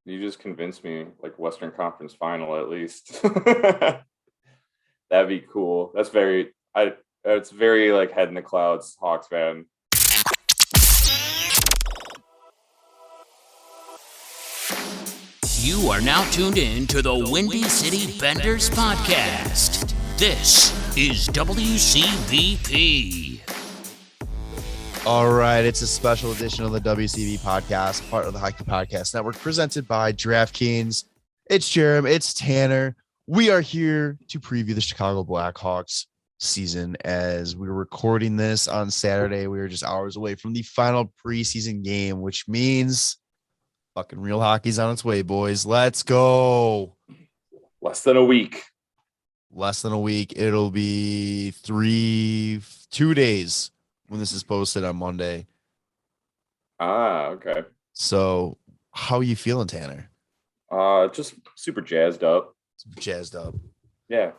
You just convinced me, like Western Conference Final at least. That'd be cool. It's very like head in the clouds, Hawks fan. You are now tuned in to the Windy City Benders podcast. This is WCBP. All right, it's a special edition of the WCB podcast, part of the Hockey Podcast Network, presented by DraftKings. It's Jarom, it's Tanner. We are here to preview the Chicago Blackhawks season. As we were recording this on Saturday, we were just hours away from the final preseason game, which means fucking real hockey's on its way, boys. Let's go. Less than a week. It'll be 2 days when this is posted on Monday. Okay. So how are you feeling, Tanner? Just super jazzed up. Yeah.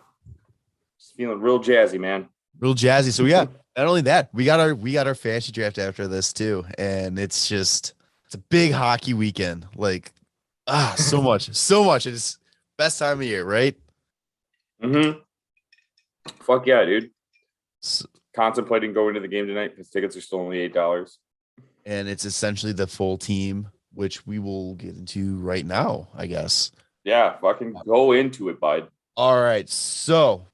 Just feeling real jazzy, man. Real jazzy. So yeah, not only that, we got our fantasy draft after this too. And it's a big hockey weekend. Like, so much. It's best time of year, right? Mm-hmm. Fuck yeah, dude. Contemplating going to the game tonight because tickets are still only $8. And it's essentially the full team, which we will get into right now, I guess. Yeah, fucking go into it, bud. All right. So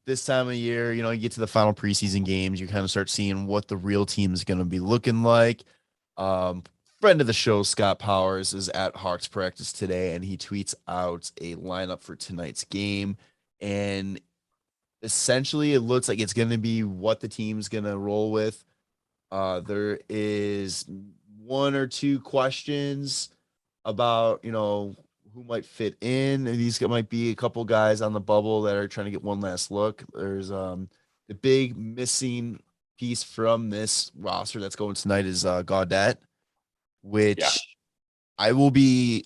this time of year, you get to the final preseason games, you kind of start seeing what the real team is going to be looking like. Friend of the show, Scott Powers, is at Hawks practice today, and he tweets out a lineup for tonight's game. And essentially, it looks like it's going to be what the team's going to roll with. There is one or two questions about, who might fit in. And these might be a couple guys on the bubble that are trying to get one last look. There's the big missing piece from this roster that's going tonight is Gaudette, which I will be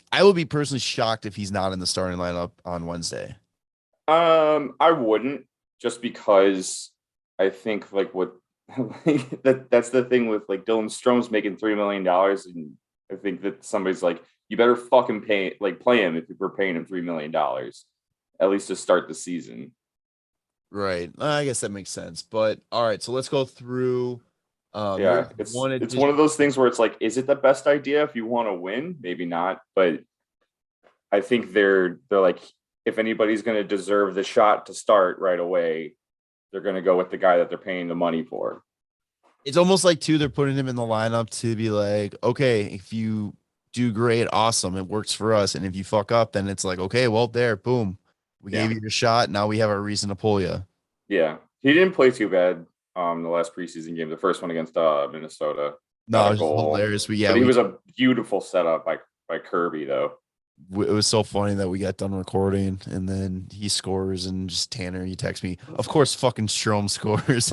personally shocked if he's not in the starting lineup on Wednesday. I wouldn't, just because I think like what that's the thing with like Dylan Strome's making $3 million, and I think that somebody's like, you better fucking play him if we're paying him $3 million, at least to start the season. Right. I guess that makes sense. But all right, so let's go through. It's one of those things where it's like, is it the best idea if you want to win? Maybe not, but I think they're like, if anybody's going to deserve the shot to start right away, they're going to go with the guy that they're paying the money for. It's almost like too, they're putting him in the lineup to be like, okay, if you do great, awesome, it works for us, and if you fuck up, then it's like, okay, well, there, boom, we gave you a shot. Now we have a reason to pull you. Yeah, he didn't play too bad. The last preseason game, the first one against Minnesota. No, it was hilarious. But he was a beautiful setup by Kirby, though. It was so funny that we got done recording and then he scores and just Tanner, you text me. Of course, fucking Strome scores.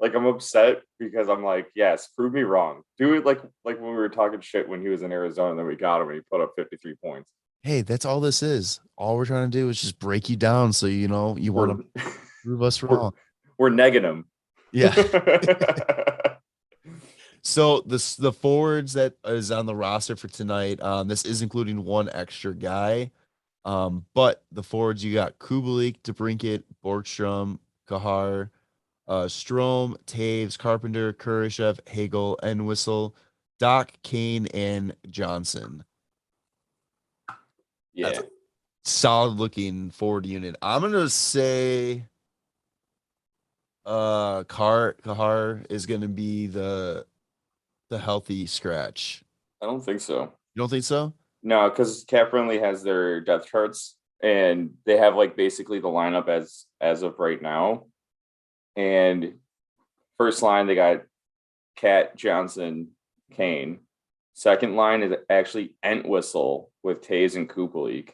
Like, I'm upset because I'm like, yes, prove me wrong. Do it like when we were talking shit when he was in Arizona and then we got him and he put up 53 points. Hey, that's all this is. All we're trying to do is just break you down so you want to prove us wrong. We're negging him. Yeah. So the forwards that is on the roster for tonight, this is including one extra guy. But the forwards, you got Kubalik, DeBrincat, Borgstrom, Kahar, Strome, Toews, Carpenter, Kurashev, Hagel, Entwistle, Doc, Kane, and Johnson. Yeah. That's a solid looking forward unit. I'm gonna say Kahar is gonna be the healthy scratch. I don't think so. You don't think so? No, because Cap Friendly has their depth charts and they have like basically the lineup as of right now. And first line, they got Cat, Johnson, Kane. Second line is actually Entwistle with Toews and Kubalik.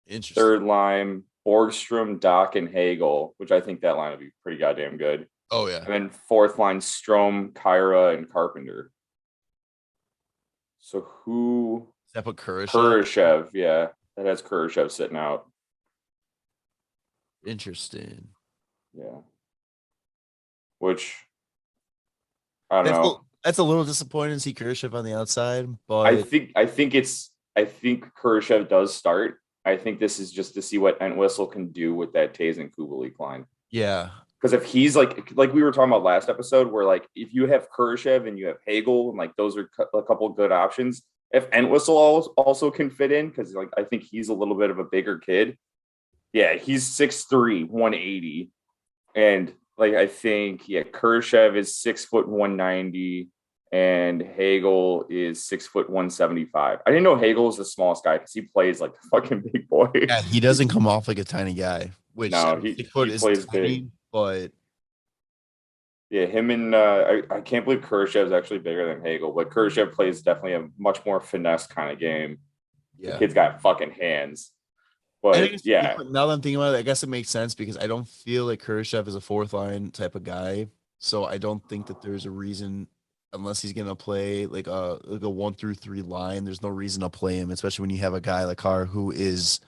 Interesting. Third line, Borgstrom, Doc, and Hagel, which I think that line would be pretty goddamn good. Oh, yeah. And then fourth line, Strome, Kyra, and Carpenter. So who? Is that put Kurashev? Kurashev, yeah. That has Kurashev sitting out. Interesting. Yeah. Which, I don't know. That's a little disappointing to see Kurashev on the outside, I but think Kurashev does start. I think this is just to see what Entwistle can do with that Toews and Kubalik line. yeah, Because if he's like we were talking about last episode, where like if you have Kurashev and you have Hagel, and like those are a couple good options. If Entwistle also can fit in, because like I think he's a little bit of a bigger kid. Yeah, he's 6'3", 180. And like I think Kurashev is 6', 190, and Hagel is 6', 175. I didn't know Hagel is the smallest guy because he plays like a fucking big boy. yeah, he doesn't come off like a tiny guy, which No, 6 he foot is plays tiny, big. but Yeah, him and I can't believe Kurashev is actually bigger than Hagel, but Kurashev plays definitely a much more finesse kind of game. The yeah. kid's got fucking hands. I think But yeah, now that I'm thinking about it, I guess it makes sense because I don't feel like Kurashev is a fourth line type of guy. So I don't think that there's a reason, unless he's gonna play like a 1 through 3 line. There's no reason to play him, especially when you have a guy like Carr who is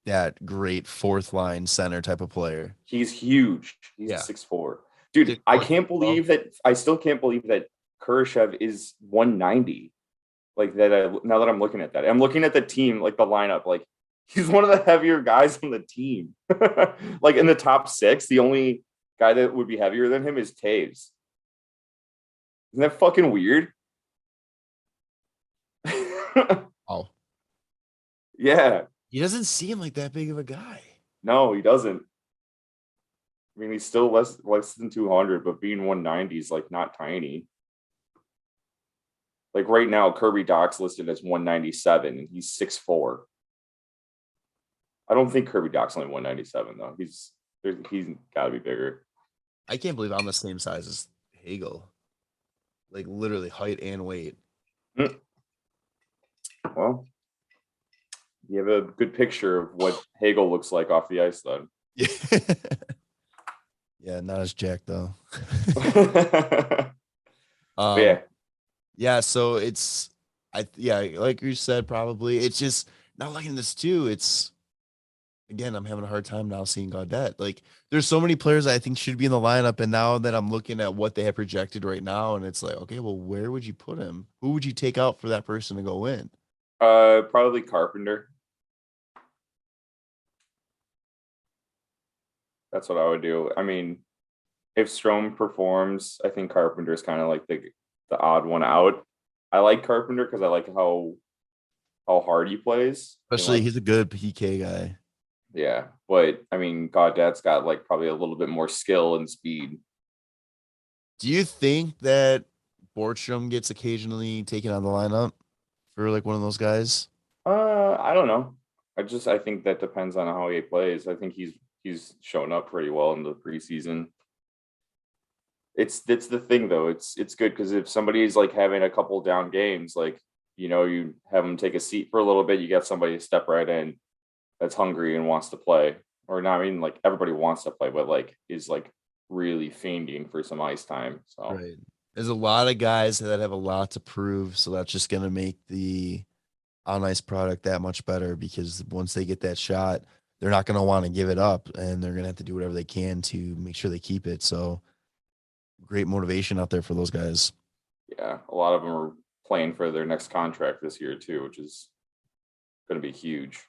that great fourth line center type of player. he's huge. He's Yeah. 6'4". Dude, I can't believe that. I still can't believe that Kurashev is 190. Like that. Now that I'm looking at that, I'm looking at the team, like the lineup. Like he's one of the heavier guys on the team. Like in the top 6, the only guy that would be heavier than him is Toews. Isn't that fucking weird? Oh, Yeah. he doesn't seem like that big of a guy. No, he doesn't. I mean, he's still less than 200, but being 190 is like not tiny. Like right now, Kirby Doc's listed as 197, and he's 6'4". I don't think Kirby Doc's only 197 though. He's got to be bigger. I can't believe I'm the same size as Hagel. Like literally height and weight. Well, you have a good picture of what Hagel looks like off the ice, then. Yeah. Yeah, not as Jack though. Yeah. Yeah, so it's like you said, probably it's just not liking this too. It's again, I'm having a hard time now seeing Gaudette. Like there's so many players I think should be in the lineup, and now that I'm looking at what they have projected right now, and it's like, okay, well, where would you put him? Who would you take out for that person to go in? Probably Carpenter. That's what I would do. I mean, if Strome performs, I think Carpenter is kind of like the odd one out. I like Carpenter because I like how hard he plays. Especially he's a good PK guy. Yeah, but I mean, Gaudette's got like probably a little bit more skill and speed. Do you think that Bortstrom gets occasionally taken out of the lineup for like one of those guys? I don't know. I think that depends on how he plays. I think he's shown up pretty well in the preseason. It's the thing though. It's good because if somebody's like having a couple down games, like you have them take a seat for a little bit, you get somebody to step right in that's hungry and wants to play, or not. I mean, like everybody wants to play, but like is like really fiending for some ice time. So right, there's a lot of guys that have a lot to prove, so that's just gonna make the on ice product that much better because once they get that shot, they're not gonna want to give it up, and they're gonna have to do whatever they can to make sure they keep it. So great motivation out there for those guys. Yeah, a lot of them are playing for their next contract this year too, which is going to be huge.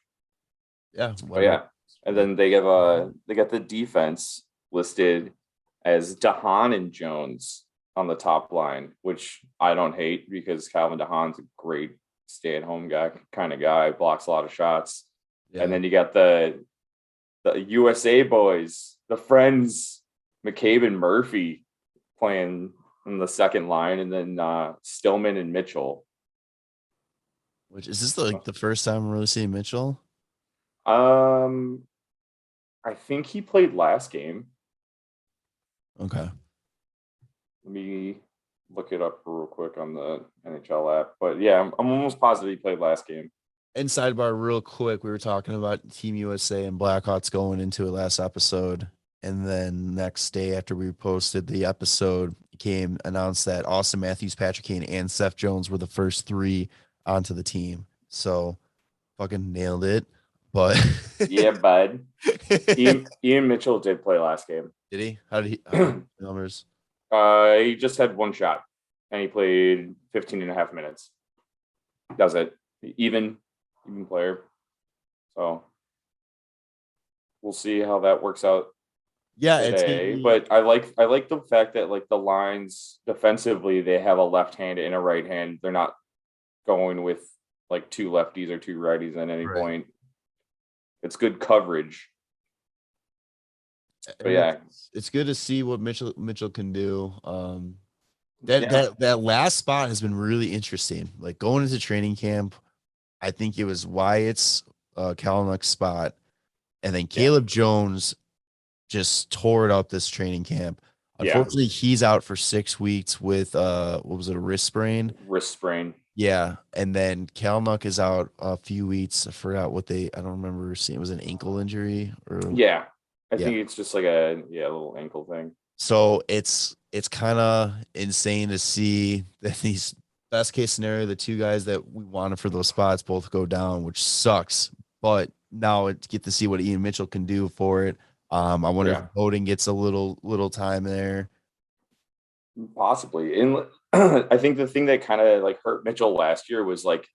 Yeah, but yeah, and then they got the defense listed as DeHaan and Jones on the top line, which I don't hate because Calvin DeHaan's a great stay-at-home guy kind of guy, blocks a lot of shots. Yeah. And then you got the USA boys, the friends, McCabe and Murphy playing in the second line, and then Stillman and Mitchell. Which is this like the first time we're really seeing Mitchell? I think he played last game. Okay. Let me look it up real quick on the NHL app. But yeah, I'm almost positive he played last game. And sidebar real quick, we were talking about Team USA and Blackhawks going into it last episode. And then next day after we posted the episode, it announced that Austin Matthews, Patrick Kane, and Seth Jones were the first 3 onto the team. So fucking nailed it. But yeah, bud. Ian Mitchell did play last game. Did he? How did he numbers? He just had 1 shot. and he played 15 and a half minutes. Does it even player? So we'll see how that works out Yeah, today. But I like the fact that like the lines defensively, they have a left hand and a right hand. They're not going with like two lefties or two righties at any point. It's good coverage. But yeah, it's good to see what Mitchell can do. That last spot has been really interesting. Like going into training camp, I think it was Wyatt's Kalynuk's spot, and then Caleb Jones just tore it up this training camp. Unfortunately, he's out for 6 weeks with what was it, a wrist sprain? Wrist sprain. Yeah, and then Kalynuk is out a few weeks. I forgot what I don't remember seeing. It was an ankle injury or I think it's just like a little ankle thing. So it's kind of insane to see that these best case scenario, the two guys that we wanted for those spots both go down, which sucks. But now it's get to see what Ian Mitchell can do for it. I wonder if Bowden gets a little time there. Possibly. And I think the thing that kind of like hurt Mitchell last year was like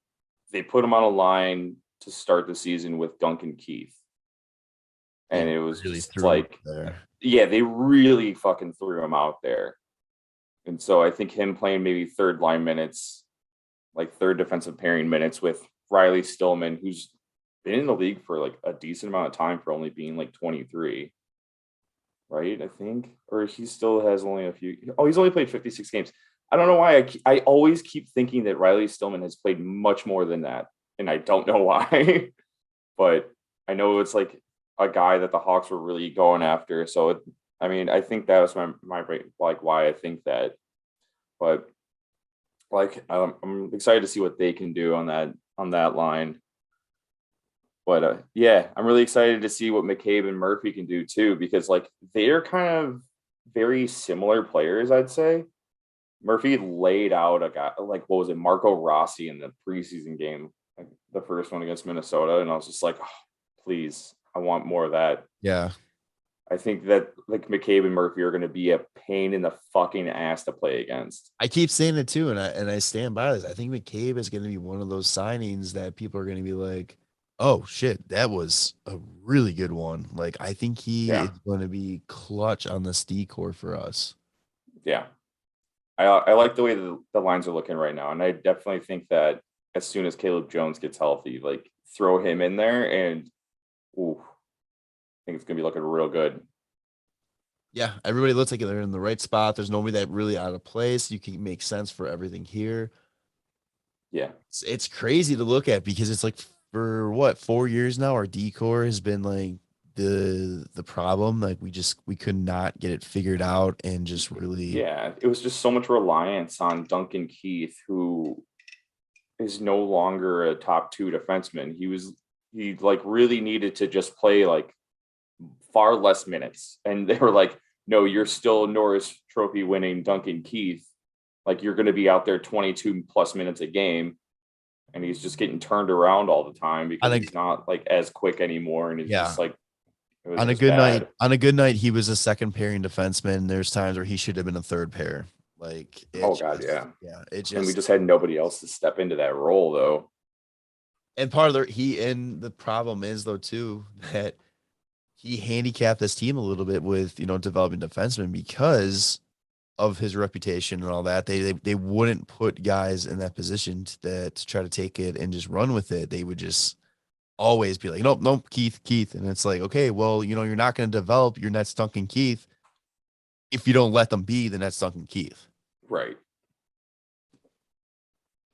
they put him on a line to start the season with Duncan Keith. And it was really just like, they really fucking threw him out there. And so I think him playing maybe third line minutes, like third defensive pairing minutes with Riley Stillman, who's been in the league for like a decent amount of time for only being like 23, right? I think, or he still has only a few. Oh, he's only played 56 games. I don't know why I always keep thinking that Riley Stillman has played much more than that, and I don't know why. But I know it's like a guy that the Hawks were really going after. So I think that was my like why I think that. But like I'm excited to see what they can do on that line. But I'm really excited to see what McCabe and Murphy can do too, because like they're kind of very similar players, I'd say. Murphy laid out a guy like, what was it, Marco Rossi in the preseason game, like the first one against Minnesota, and I was just like, oh, please, I want more of that. Yeah. I think that like McCabe and Murphy are going to be a pain in the fucking ass to play against. I keep saying it too, and I stand by this. I think McCabe is going to be one of those signings that people are going to be like, oh shit, that was a really good one. Like I think he is going to be clutch on this decor for us. Yeah. I like the way the lines are looking right now. And I definitely think that as soon as Caleb Jones gets healthy, like throw him in there and I think it's going to be looking real good. Yeah, everybody looks like they're in the right spot. There's nobody that really out of place. You can make sense for everything here. Yeah. It's crazy to look at because it's like for what, 4 years now, our decor has been like the problem. Like we could not get it figured out and just really. Yeah, it was just so much reliance on Duncan Keith, who is no longer a top two defenseman. He like really needed to just play like far less minutes. And they were like, no, you're still Norris Trophy winning Duncan Keith. Like you're going to be out there 22 plus minutes a game. And he's just getting turned around all the time because he's not like as quick anymore. And he's just like, on a good night, he was a second pairing defenseman. There's times where he should have been a third pair. Like, and we just had nobody else to step into that role though. And part of the problem is though too that he handicapped this team a little bit with developing defensemen because of his reputation and all that. They wouldn't put guys in that position to try to take it and just run with it. They would just always be like, nope, Keith. And it's like, okay, well, you're not going to develop your next Duncan Keith if you don't let them be the next Duncan Keith. Right.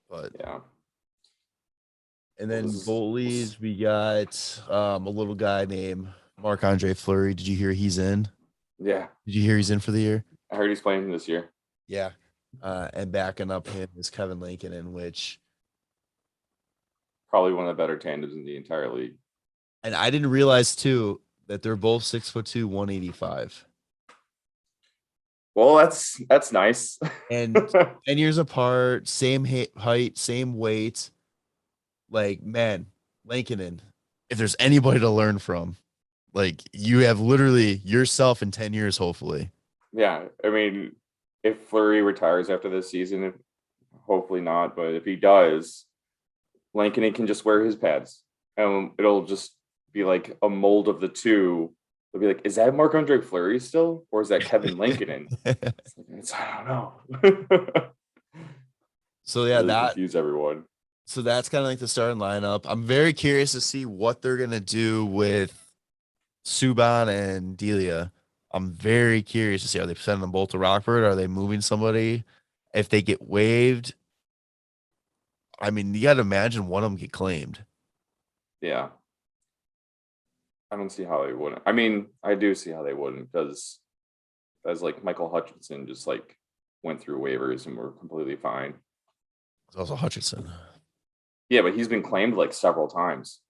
But yeah. And then goalies, we got a little guy named Marc-Andre Fleury. Did you hear he's in? Yeah. Did you hear he's in for the year? I heard he's playing this year. Yeah. And backing up him is Kevin Lankinen, which probably one of the better tandems in the entire league. And I didn't realize too that they're both 6'2", 185. Well, that's nice. And 10 years apart, same height, same weight. Like, man, Lankinen, if there's anybody to learn from, like you have literally yourself in 10 years, hopefully. Yeah. I mean, if Fleury retires after this season, hopefully not, but if he does, Lankinen can just wear his pads, and it'll just be like a mold of the two. It'll be like, is that Marc-Andre Fleury still, or is that Kevin Lankinen? I don't know. So yeah, really confuse everyone. So that's kind of like the starting lineup. I'm very curious to see what they're gonna do with Subban and Delia. I'm very curious to see, are they sending them both to Rockford? Are they moving somebody? If they get waived, I mean, you got to imagine one of them get claimed. Yeah. I don't see how they wouldn't. I mean, I do see how they wouldn't, because as like Michael Hutchinson just like went through waivers and were completely fine. It's also Hutchinson. Yeah, but he's been claimed like several times.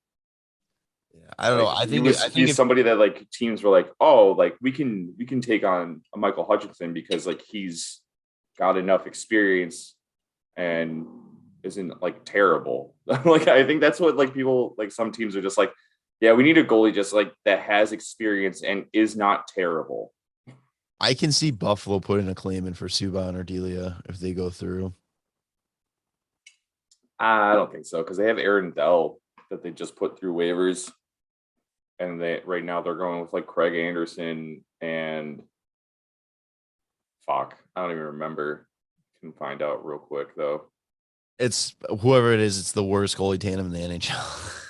Yeah, I don't know. I think he's somebody that like teams were like, oh, like we can take on a Michael Hutchinson because like he's got enough experience and isn't like terrible. Like I think that's what like people like some teams are just like, yeah, we need a goalie just like that has experience and is not terrible. I can see Buffalo putting a claim in for Subban or Delia if they go through. I don't think so, because they have Aaron Dell that they just put through waivers, and they right now they're going with like Craig Anderson and fuck, I don't even remember. Can find out real quick though. It's whoever it is. It's the worst goalie tandem in the NHL.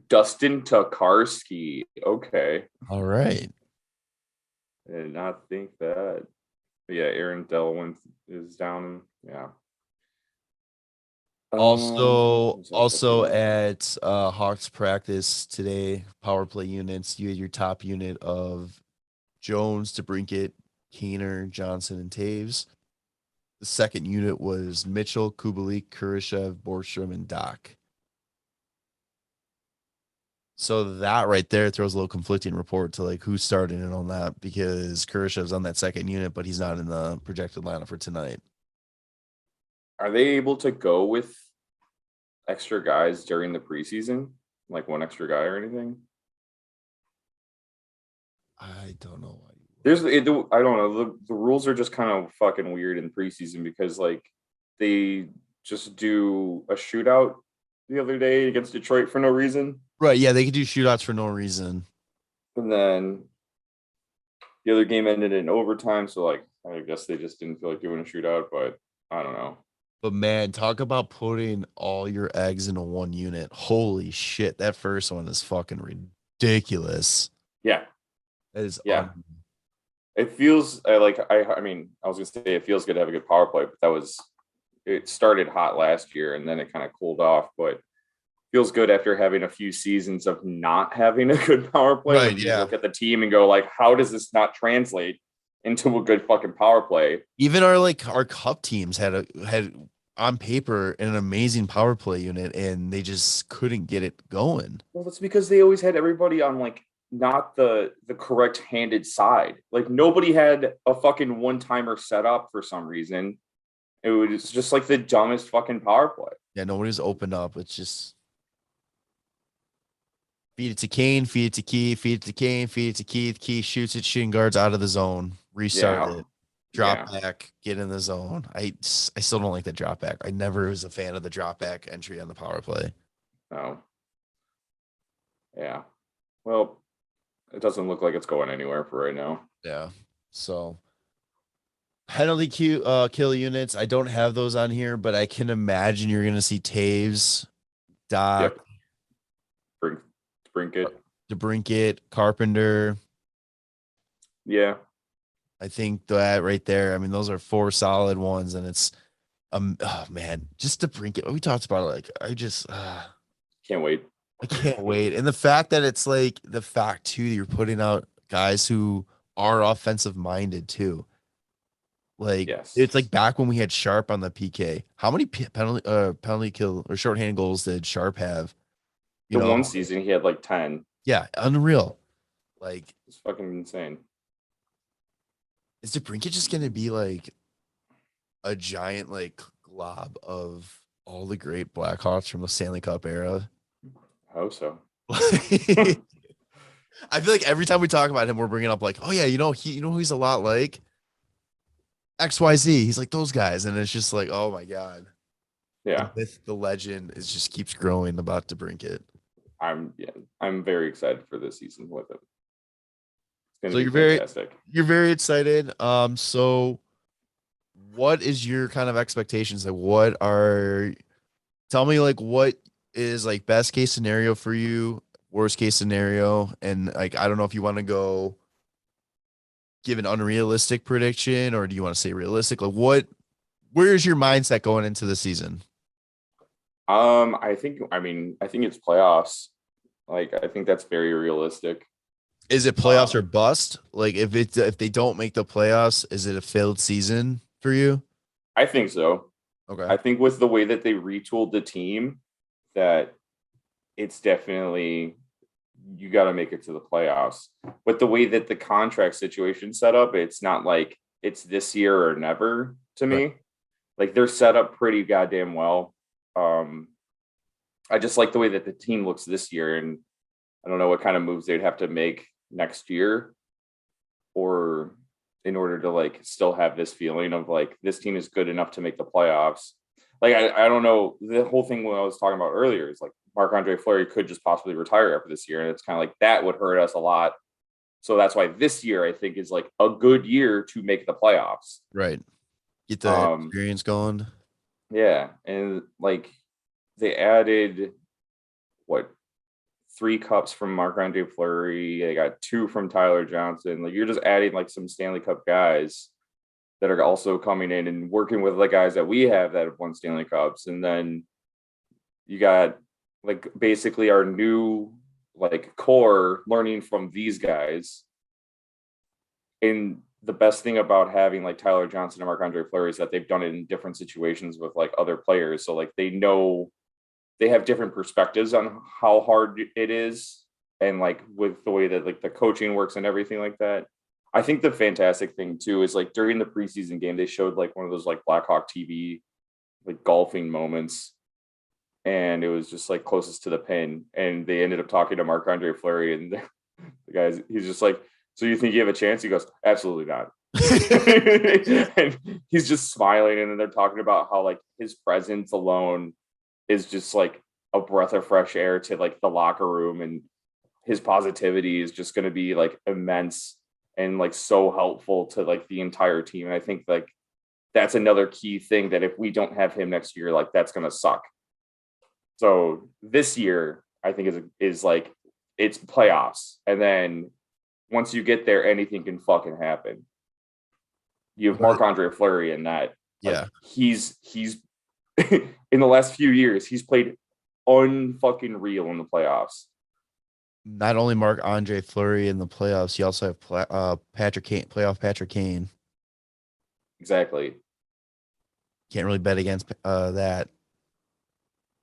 Dustin Tokarski. Okay. All right. I did not think that. But yeah, Aaron Dell is down. Yeah. Also at Hawks practice today, power play units, you had your top unit of Jones, DeBrincat, Keener, Johnson, and Toews. The second unit was Mitchell, Kubalik, Kurashev, Borstrom, and Doc. So that right there throws a little conflicting report to like who's starting it on that, because Kurashev's on that second unit, but he's not in the projected lineup for tonight. Are they able to go with extra guys during the preseason? Like one extra guy or anything? I don't know. I don't know. The rules are just kind of fucking weird in preseason, because like they just do a shootout the other day against Detroit for no reason. Right. Yeah. They could do shootouts for no reason. And then the other game ended in overtime. So like, I guess they just didn't feel like doing a shootout, but I don't know. But man, talk about putting all your eggs into one unit. Holy shit. That first one is fucking ridiculous. Yeah. That is. Yeah. It feels like, I mean, I was going to say it feels good to have a good power play, but it started hot last year and then it kind of cooled off, but feels good after having a few seasons of not having a good power play. Right, you look at the team and go like, how does this not translate into a good fucking power play? Even our cup teams had on paper an amazing power play unit, and they just couldn't get it going. Well, that's because they always had everybody on like not the correct handed side. Like nobody had a fucking one-timer set up for some reason. It was just like the dumbest fucking power play. Yeah, nobody's opened up. It's just feed it to Kane, feed it to Keith, feed it to Kane, feed it to Keith. Keith shoots it, shooting guards out of the zone, restart it, drop back, get in the zone. I still don't like the drop back. I never was a fan of the drop back entry on the power play. No. Yeah. Well, it doesn't look like it's going anywhere for right now. Yeah. So penalty kill units. I don't have those on here, but I can imagine you're going to see Toews, Doc, DeBrincat, Carpenter. Yeah. I think that right there, I mean, those are four solid ones, and it's oh man, just DeBrincat. We talked about it, like I just can't wait. I can't wait. And the fact that it's like the fact too that you're putting out guys who are offensive minded too. Like It's like back when we had Sharp on the PK. How many penalty kill or shorthand goals did Sharp have? One season he had like 10. Yeah, unreal. Like it's fucking insane. Is DeBrincat just gonna be like a giant like glob of all the great Blackhawks from the Stanley Cup era? I hope so. I feel like every time we talk about him, we're bringing up like, oh yeah, who he's a lot like? XYZ. He's like those guys. And it's just like, oh my God. The Yeah, myth, the legend is just keeps growing about to brink it. I'm very excited for this season with him. It's going So to be fantastic. you're very excited. So what is your kind of expectations? Like tell me like what is like best case scenario for you, worst case scenario, and like I don't know if you want to go give an unrealistic prediction or do you want to say realistic? Like where's your mindset going into the season? I think it's playoffs. Like, I think that's very realistic. Is it playoffs or Um, bust? Like if they don't make the playoffs, is it a failed season for you? I think so. Okay. I think with the way that they retooled the team, that it's definitely you got to make it to the playoffs. But the way that the contract situation set up, it's not like it's this year or never to Right. me. Like they're set up pretty goddamn well. Um, I just like the way that the team looks this year, and I don't know what kind of moves they'd have to make next year, or in order to like still have this feeling of like this team is good enough to make the playoffs. Like I don't know, the whole thing what I was talking about earlier is like Marc-Andre Fleury could just possibly retire after this year, and it's kind of like that would hurt us a lot. So that's why this year I think is like a good year to make the playoffs. Right. Get the Um, experience going. yeah, and like they added what 3 cups from Marc-Andre Fleury. They got 2 from Tyler Johnson. Like you're just adding like some Stanley Cup guys that are also coming in and working with the guys that we have that have won Stanley Cups. And then you got like basically our new like core learning from these guys. And the best thing about having like Tyler Johnson and Marc-Andre Fleury is that they've done it in different situations with like other players. So like they know they have different perspectives on how hard it is, and like with the way that like the coaching works and everything like that. I think the fantastic thing too is like during the preseason game they showed like one of those like Blackhawk TV like golfing moments, and it was just like closest to the pin, and they ended up talking to Marc-Andre Fleury, and the guys he's just like, so you think you have a chance? He goes, absolutely not. And he's just smiling, and then they're talking about how like his presence alone is just like a breath of fresh air to like the locker room, and his positivity is just going to be like immense and like so helpful to like the entire team. And I think like that's another key thing that if we don't have him next year, like that's going to suck. So this year I think is like it's playoffs, and then once you get there anything can fucking happen. You have But Marc-Andre Fleury in that, like yeah, he's in the last few years, he's played unfucking real in the playoffs. not only Marc-Andre Fleury in the playoffs, you also have Patrick Kane, playoff Patrick Kane. Exactly. Can't really bet against that.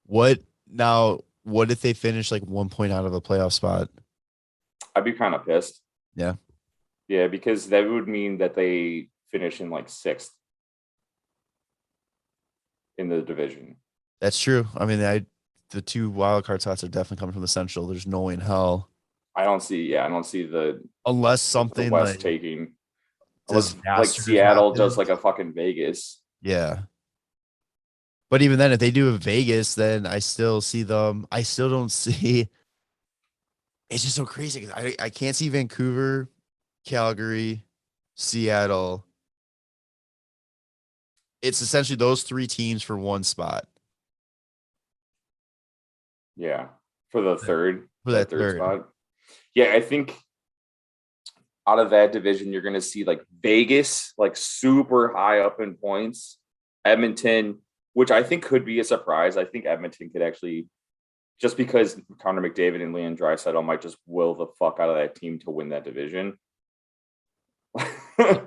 What now? What if they finish like 1 point out of a playoff spot? I'd be kind of pissed. Yeah, Yeah, because that would mean that they finish in like 6th in the division. that's true. I mean, the 2 wild card spots are definitely coming from the Central. There's no way in hell I don't see unless the something West like taking, unless like disastrous Seattle does happens. like a fucking Vegas. Yeah. But even then, if they do a Vegas, then I still see them. I still don't see. It's just so crazy because I can't see Vancouver, Calgary, Seattle. It's essentially those 3 teams for one spot Yeah. For the for that that third third. spot. Yeah, I think out of that division, you're going to see like Vegas, like super high up in points. Edmonton, which I think could be a surprise. I think Edmonton could actually, just because Connor McDavid and Leon Draisaitl might just will the fuck out of that team to win that division.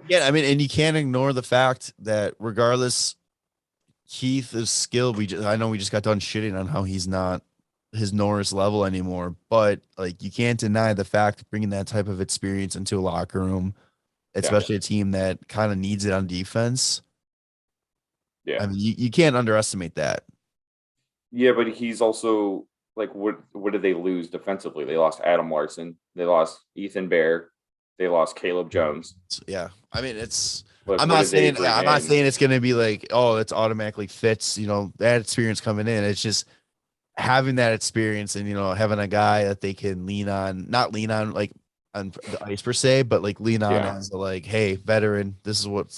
Yeah, I mean, and you can't ignore the fact that regardless, Keith is skilled. I know we just got done shitting on how he's not his Norris level anymore, but like you can't deny the fact that bringing that type of experience into a locker room, Yeah. especially a team that kind of needs it on defense. Yeah. I mean, you can't underestimate that. Yeah, but he's also like, what did they lose defensively? They lost Adam Larson. They lost Ethan Bear. They lost Caleb Jones. Yeah, I mean, it's Like, I'm what not did they saying bring I'm not in? saying it's going to be like, oh, it's automatically fits, that experience coming in. It's just having that experience and, having a guy that they can lean on, not lean on like on the ice per se, but like lean on Yeah, as a, like, hey, veteran, this is what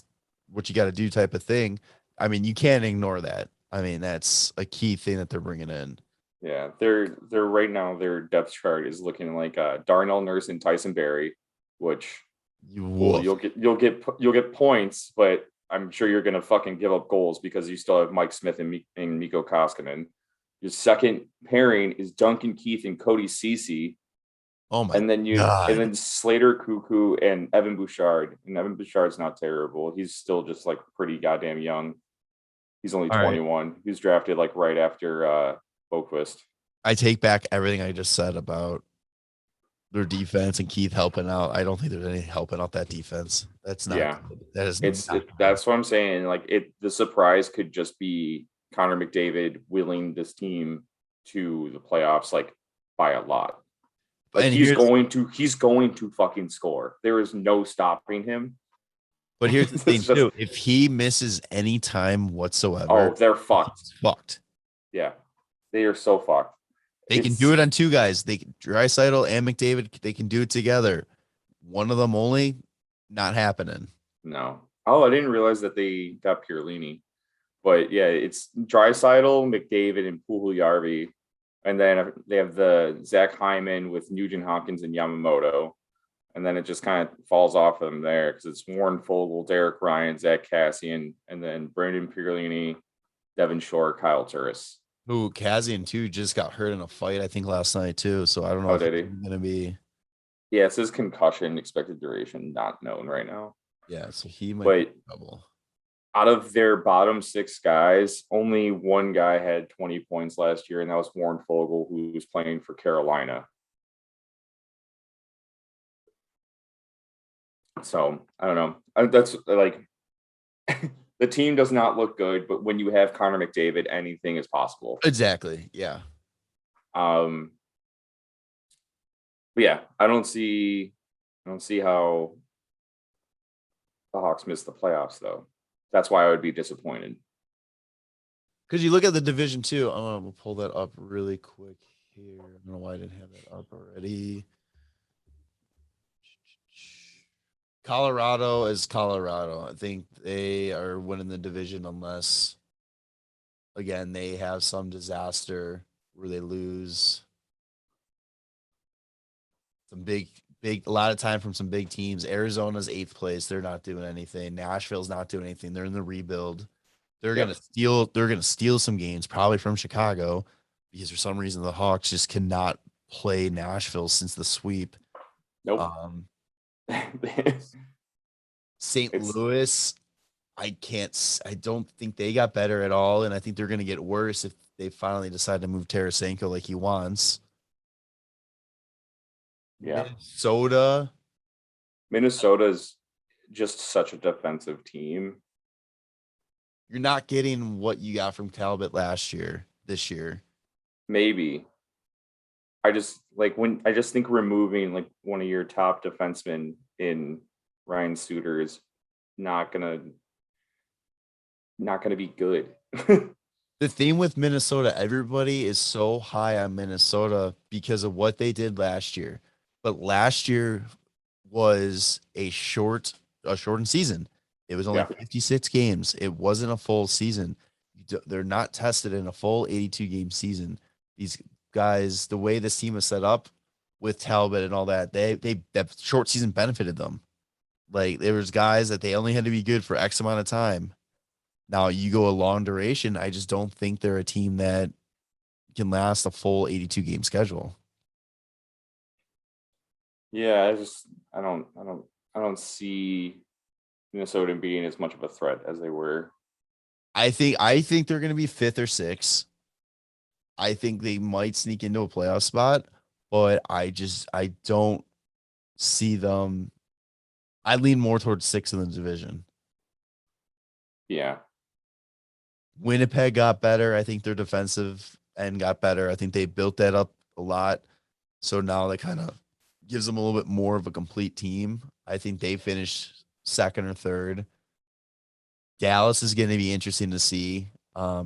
you got to do type of thing. I mean, you can't ignore that. I mean, that's a key thing that they're bringing in. yeah. They're right now. Their depth chart is looking like Darnell Nurse and Tyson Berry, which cool. Woof. You'll get points, but I'm sure you're gonna fucking give up goals because you still have Mike Smith and Mikko Koskinen. Your second pairing is Duncan Keith and Cody Ceci, Oh my and God. then Slater Cuckoo and Evan Bouchard. And Evan Bouchard's not terrible. He's still just like pretty goddamn young. He's only All right. 21. He was drafted like right after Boquist. I take back everything I just said about their defense and Keith helping out. I don't think there's any helping out that defense. That's not Yeah, good. That is not good. that's what I'm saying. Like the surprise could just be Connor McDavid willing this team to the playoffs like by a lot. Like And he's going to fucking score. There is no stopping him. but here's the thing It's just- too. If he misses any time whatsoever, oh, they're fucked. he's fucked. Yeah, they are so fucked. They can do it on two guys. Draisaitl and McDavid, they can do it together. One of them only, not happening. No. Oh, I didn't realize that they got Pierlini. But yeah, it's Draisaitl, McDavid, and Puljujärvi. And then they have the Zach Hyman with Nugent Hopkins and Yamamoto. And then it just kind of falls off of them there because it's Warren Fogle, Derek Ryan, Zach Cassian, and then Brandon Pierlini, Devin Shore, Kyle Turris. Who Kazian too just got hurt in a fight, I think, last night too. So I don't know Oh, if did he? he's gonna be. Yeah, it says concussion, expected duration not known right now. Yeah, so he might But be in trouble. out of their bottom six guys, only one guy had 20 points last year, and that was Warren Fogle, who was playing for Carolina. So I don't know. That's like the team does not look good, but when you have Connor McDavid, anything is possible. Exactly. Yeah. But yeah, I don't see how the Hawks missed the playoffs though. That's why I would be disappointed. Because you look at the division too. I'm gonna pull that up really quick here. I don't know why I didn't have that up already. Colorado is Colorado. I think they are winning the division unless, again, they have some disaster where they lose some big, a lot of time from some big teams. Arizona's 8th place. They're not doing anything. Nashville's not doing anything. They're in the rebuild. They're gonna steal some games, probably from Chicago, because for some reason the Hawks just cannot play Nashville since the sweep. Nope. St. Louis, I don't think they got better at all, and I think they're going to get worse if they finally decide to move Tarasenko like he wants. Yeah. Minnesota's just such a defensive team. You're not getting what you got from Talbot this year. Maybe. I just think removing like one of your top defensemen in Ryan Suter is not gonna be good. The thing with Minnesota, everybody is so high on Minnesota because of what they did last year. But last year was a shortened season. It was only 56 games. It wasn't a full season. They're not tested in a full 82 game season. These guys, the way this team is set up with Talbot and all that, that short season benefited them. Like there was guys that they only had to be good for X amount of time. Now you go a long duration. I just don't think they're a team that can last a full 82 game schedule. Yeah, I don't see Minnesota being as much of a threat as they were. I think they're going to be 5th or 6th. I think they might sneak into a playoff spot, but I don't see them. I lean more towards 6th in the division. Yeah. Winnipeg got better. I think their defensive end got better. I think they built that up a lot. So now that kind of gives them a little bit more of a complete team. I think they finished 2nd or 3rd. Dallas is going to be interesting to see,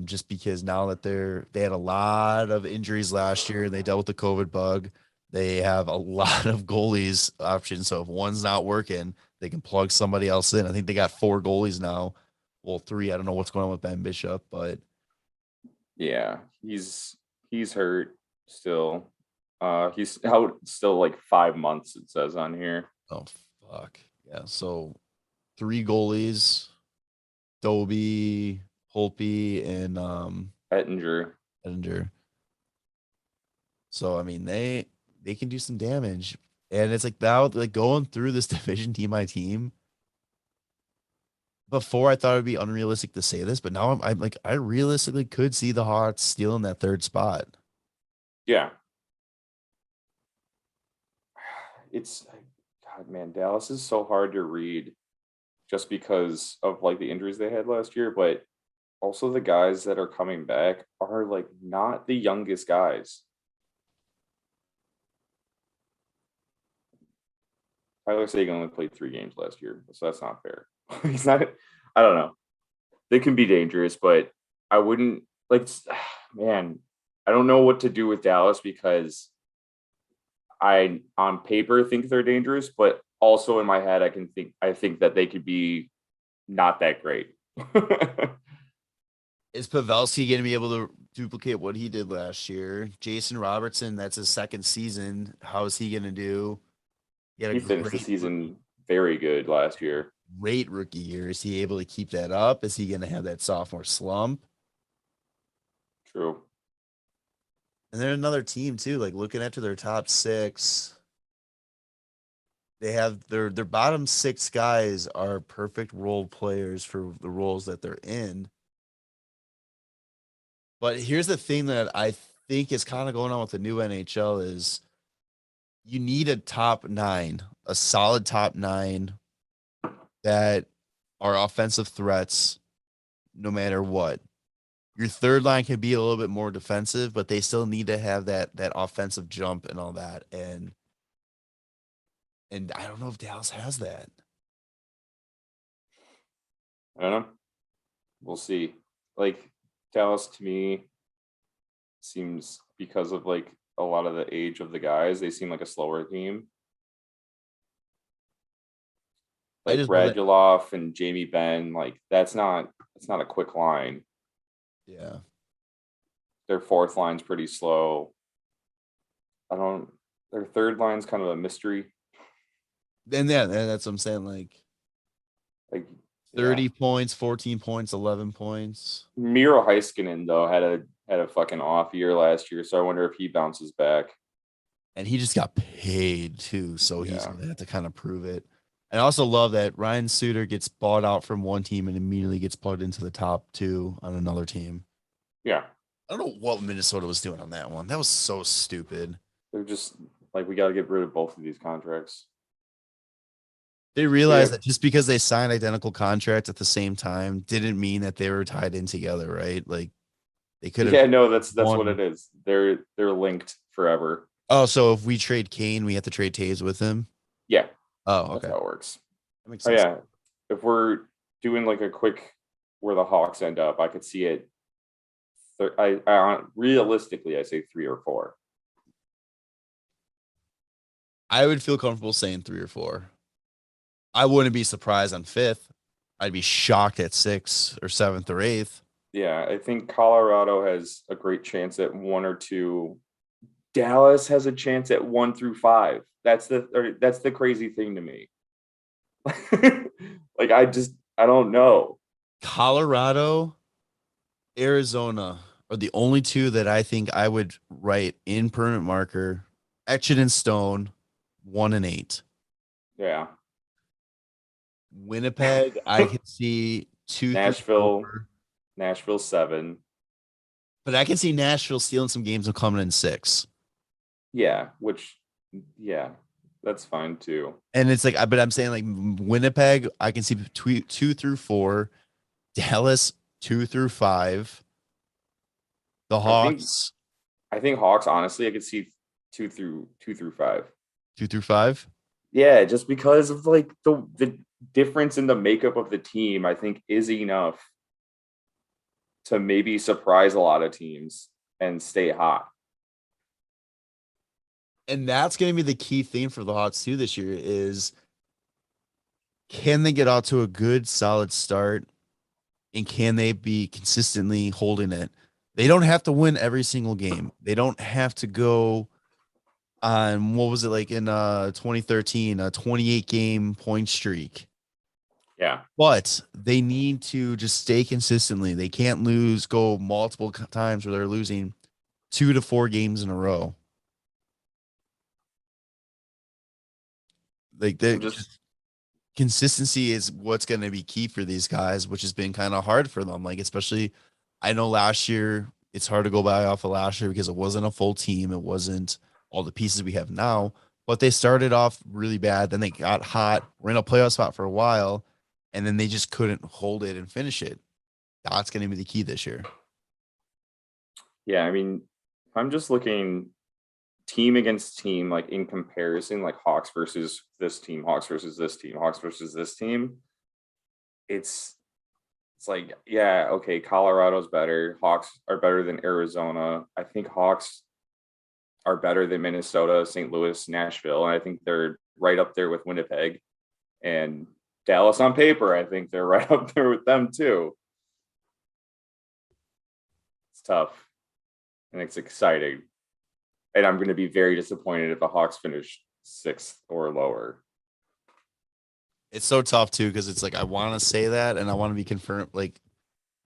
just because now that they had a lot of injuries last year and they dealt with the COVID bug. They have a lot of goalies options. So if one's not working, they can plug somebody else in. I think they got 4 goalies now. Well, 3. I don't know what's going on with Ben Bishop, but Yeah, he's hurt still. He's out still like 5 months, it says on here. oh fuck. Yeah. So 3 goalies, Dobie, Holpe, and Ettinger. Edinger. So I mean they can do some damage. And it's like now like going through this division team by team. Before I thought it'd be unrealistic to say this, but now I'm like I realistically could see the Hawks stealing that 3rd spot. Yeah. It's God, man, Dallas is so hard to read just because of like the injuries they had last year, but also the guys that are coming back are like not the youngest guys. Tyler Seguin only played 3 games last year, so that's not fair. He's not. I don't know. They can be dangerous, but I wouldn't like. Man, I don't know what to do with Dallas because I, on paper, think they're dangerous, but also in my head, I think that they could be not that great. Is Pavelski going to be able to duplicate what he did last year? Jason Robertson, that's his 2nd season. How is he going to do? He finished the season very good last year. Great rookie year. Is he able to keep that up? Is he going to have that sophomore slump? True. And then another team too, like looking at their top 6, they have their bottom 6 guys are perfect role players for the roles that they're in. But here's the thing that I think is kind of going on with the new NHL is you need a top 9, a solid top 9 that are offensive threats no matter what. Your 3rd line can be a little bit more defensive, but they still need to have that offensive jump and all that. And I don't know if Dallas has that. I don't know. We'll see. Like Dallas to me seems, because of like a lot of the age of the guys, they seem like a slower team. Like Radulov and Jamie Benn, like that's not a quick line. Yeah. Their 4th line's pretty slow. Their 3rd line's kind of a mystery. And yeah, that's what I'm saying. Like 30 points, 14 points, 11 points. Miro Heiskanen though had a fucking off year last year, so I wonder if he bounces back. And he just got paid too, so he's gonna have to kind of prove it. I also love that Ryan Suter gets bought out from one team and immediately gets plugged into the top 2 on another team. Yeah. I don't know what Minnesota was doing on that one. That was so stupid. They're just like, we got to get rid of both of these contracts. They realized that just because they signed identical contracts at the same time didn't mean that they were tied in together, right? Like they could have. Yeah, no, that's what it is. They're linked forever. Oh, so if we trade Kane, we have to trade Toews with him? Yeah. Oh, okay. That's how it works. That makes sense. Oh, yeah. If we're doing like a quick where the Hawks end up, I could see it. I realistically, I say 3 or 4. I would feel comfortable saying 3 or 4. I wouldn't be surprised on 5th. I'd be shocked at 6th or 7th or 8th. Yeah, I think Colorado has a great chance at 1 or 2. Dallas has a chance at 1 through 5. That's the crazy thing to me. Like I don't know. Colorado, Arizona are the only 2 that I think I would write in permanent marker, etch it in stone, 1 and 8. Yeah. Winnipeg, I can see 2. Nashville 7. But I can see Nashville stealing some games and coming in 6. Yeah, that's fine too. And it's like, but I'm saying like Winnipeg, I can see 2 through 4, Dallas 2 through 5, the Hawks. I think Hawks. Honestly, I could see 2 through 5. 2 through 5. Yeah, just because of like the difference in the makeup of the team, I think, is enough to maybe surprise a lot of teams and stay hot. And that's going to be the key thing for the Hawks too this year is can they get out to a good, solid start, and can they be consistently holding it? They don't have to win every single game. They don't have to go on, what was it like in 2013, a 28 game point streak. Yeah. But they need to just stay consistently. They can't go multiple times where they're losing 2 to 4 games in a row. Like just consistency is what's going to be key for these guys, which has been kind of hard for them. Like, especially, I know last year, it's hard to go by off of last year because it wasn't a full team. It wasn't all the pieces we have now, but they started off really bad. Then they got hot. We're in a playoff spot for a while, and then they just couldn't hold it and finish it. That's going to be the key this year. Yeah. I mean, I'm just looking team against team, like in comparison, like Hawks versus this team, Hawks versus this team, Hawks versus this team. It's like, yeah, okay, Colorado's better. Hawks are better than Arizona. I think Hawks are better than Minnesota, St. Louis, Nashville. And I think they're right up there with Winnipeg and Dallas on paper. I think they're right up there with them too. It's tough and it's exciting. And I'm going to be very disappointed if the Hawks finish 6th or lower. It's so tough too, because it's like I want to say that and I want to be confirmed, like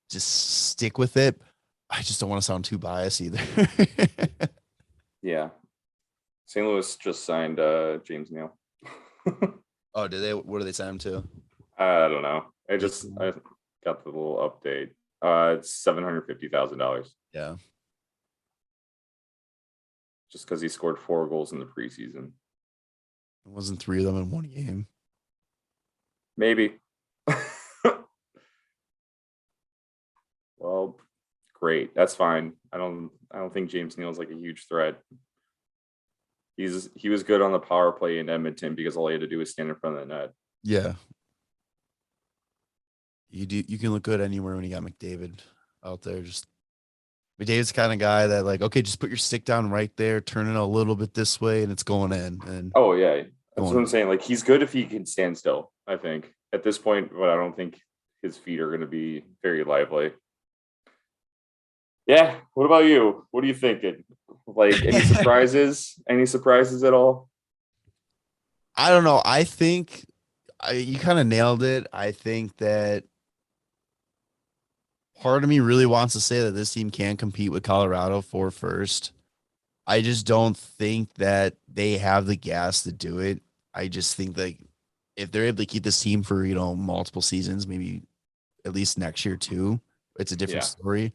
just stick with it. I just don't want to sound too biased either. Yeah. St. Louis just signed James Neal. Oh, did they? What do they sign him to? I don't know. I got the little update. It's $750,000. Yeah. Just because he scored 4 goals in the preseason. It wasn't 3 of them in one game. Maybe. Well, great. That's fine. I don't think James Neal is like a huge threat. He was good on the power play in Edmonton because all he had to do was stand in front of the net. Yeah. You can look good anywhere when you got McDavid out there. Just McDavid's the kind of guy that like, okay, just put your stick down right there, turn it a little bit this way, and it's going in. And oh yeah. That's what I'm saying. Like he's good if he can stand still, I think. At this point, but I don't think his feet are going to be very lively. Yeah. What about you? What are you thinking? Like any surprises? Any surprises at all? I don't know. I think you kind of nailed it. I think that part of me really wants to say that this team can compete with Colorado for first. I just don't think that they have the gas to do it. I just think that if they're able to keep this team for, multiple seasons, maybe at least next year too, it's a different story.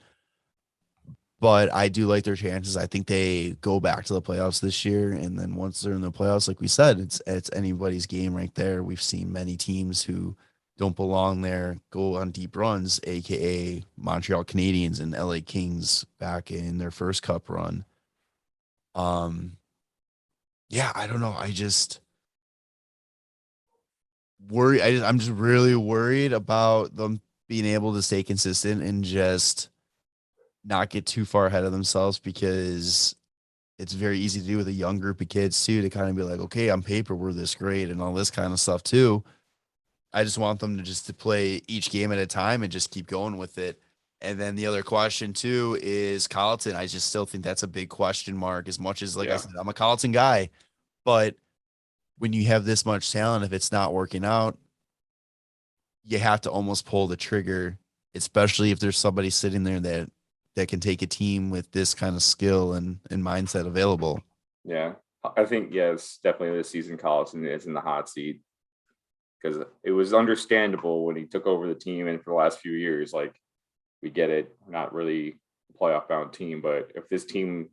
But I do like their chances. I think they go back to the playoffs this year. And then once they're in the playoffs, like we said, it's anybody's game right there. We've seen many teams who don't belong there go on deep runs, aka Montreal Canadiens and LA Kings back in their first cup run. Yeah, I don't know. I just worry. I'm just really worried about them being able to stay consistent and just not get too far ahead of themselves, because it's very easy to do with a young group of kids too, to kind of be like, okay, on paper, we're this great and all this kind of stuff too. I just want them to play each game at a time and just keep going with it. And then the other question too is Colleton. I just still think that's a big question mark, as much as, like I said, I'm a Colleton guy, but when you have this much talent, if it's not working out, you have to almost pull the trigger, especially if there's somebody sitting there that can take a team with this kind of skill and mindset available. Yeah. I think, yes, definitely this season, Colleton is in the hot seat, because it was understandable when he took over the team. And for the last few years, like, we get it, not really a playoff bound team, but if this team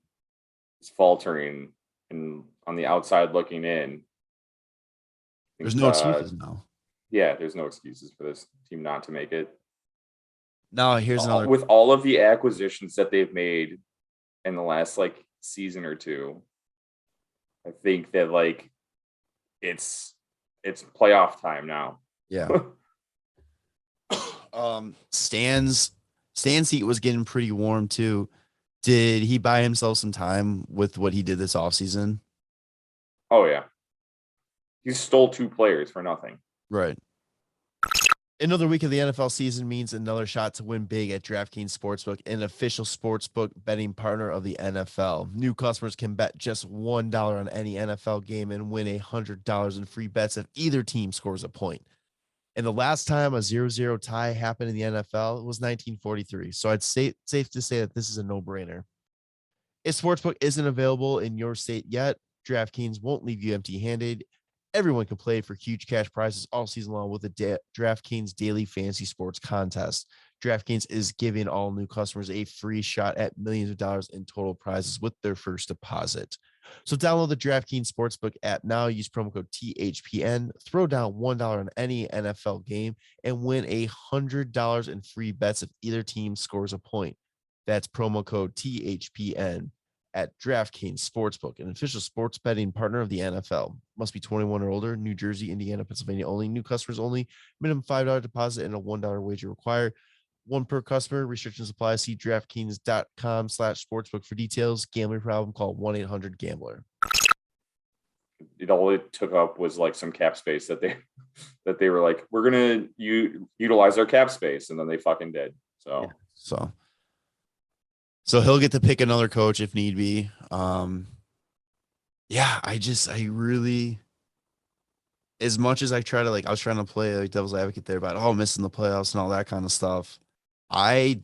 is faltering and on the outside looking in, there's no excuses now. Yeah, there's no excuses for this team not to make it. Now, here's another. With all of the acquisitions that they've made in the last season or two, I think that it's playoff time now. Yeah. Stan's seat was getting pretty warm too. Did he buy himself some time with what he did this offseason? Oh yeah, he stole 2 players for nothing. Right. Another week of the NFL season means another shot to win big at DraftKings Sportsbook, an official sportsbook betting partner of the NFL. New customers can bet just $1 on any NFL game and win $100 in free bets if either team scores a point. And the last time a 0-0 tie happened in the NFL was 1943. So I'd say safe to say that this is a no-brainer. If Sportsbook isn't available in your state yet, DraftKings won't leave you empty-handed. Everyone can play for huge cash prizes all season long with the DraftKings Daily Fantasy Sports Contest. DraftKings is giving all new customers a free shot at millions of dollars in total prizes with their first deposit. So download the DraftKings Sportsbook app now. Use promo code THPN. Throw down $1 on any NFL game and win $100 in free bets if either team scores a point. That's promo code THPN at DraftKings Sportsbook, an official sports betting partner of the NFL. Must be 21 or older. New Jersey, Indiana, Pennsylvania only. New customers only. Minimum $5 deposit and a $1 wager required. One per customer. Restrictions apply. See DraftKings.com/sportsbook for details. Gambling problem? Call 1-800-GAMBLER. All it took up was like some cap space that they were like, we're gonna utilize our cap space, and then they fucking did. So So he'll get to pick another coach if need be. Yeah, I really, as much as I try to I was trying to play like devil's advocate there about missing the playoffs and all that kind of stuff. I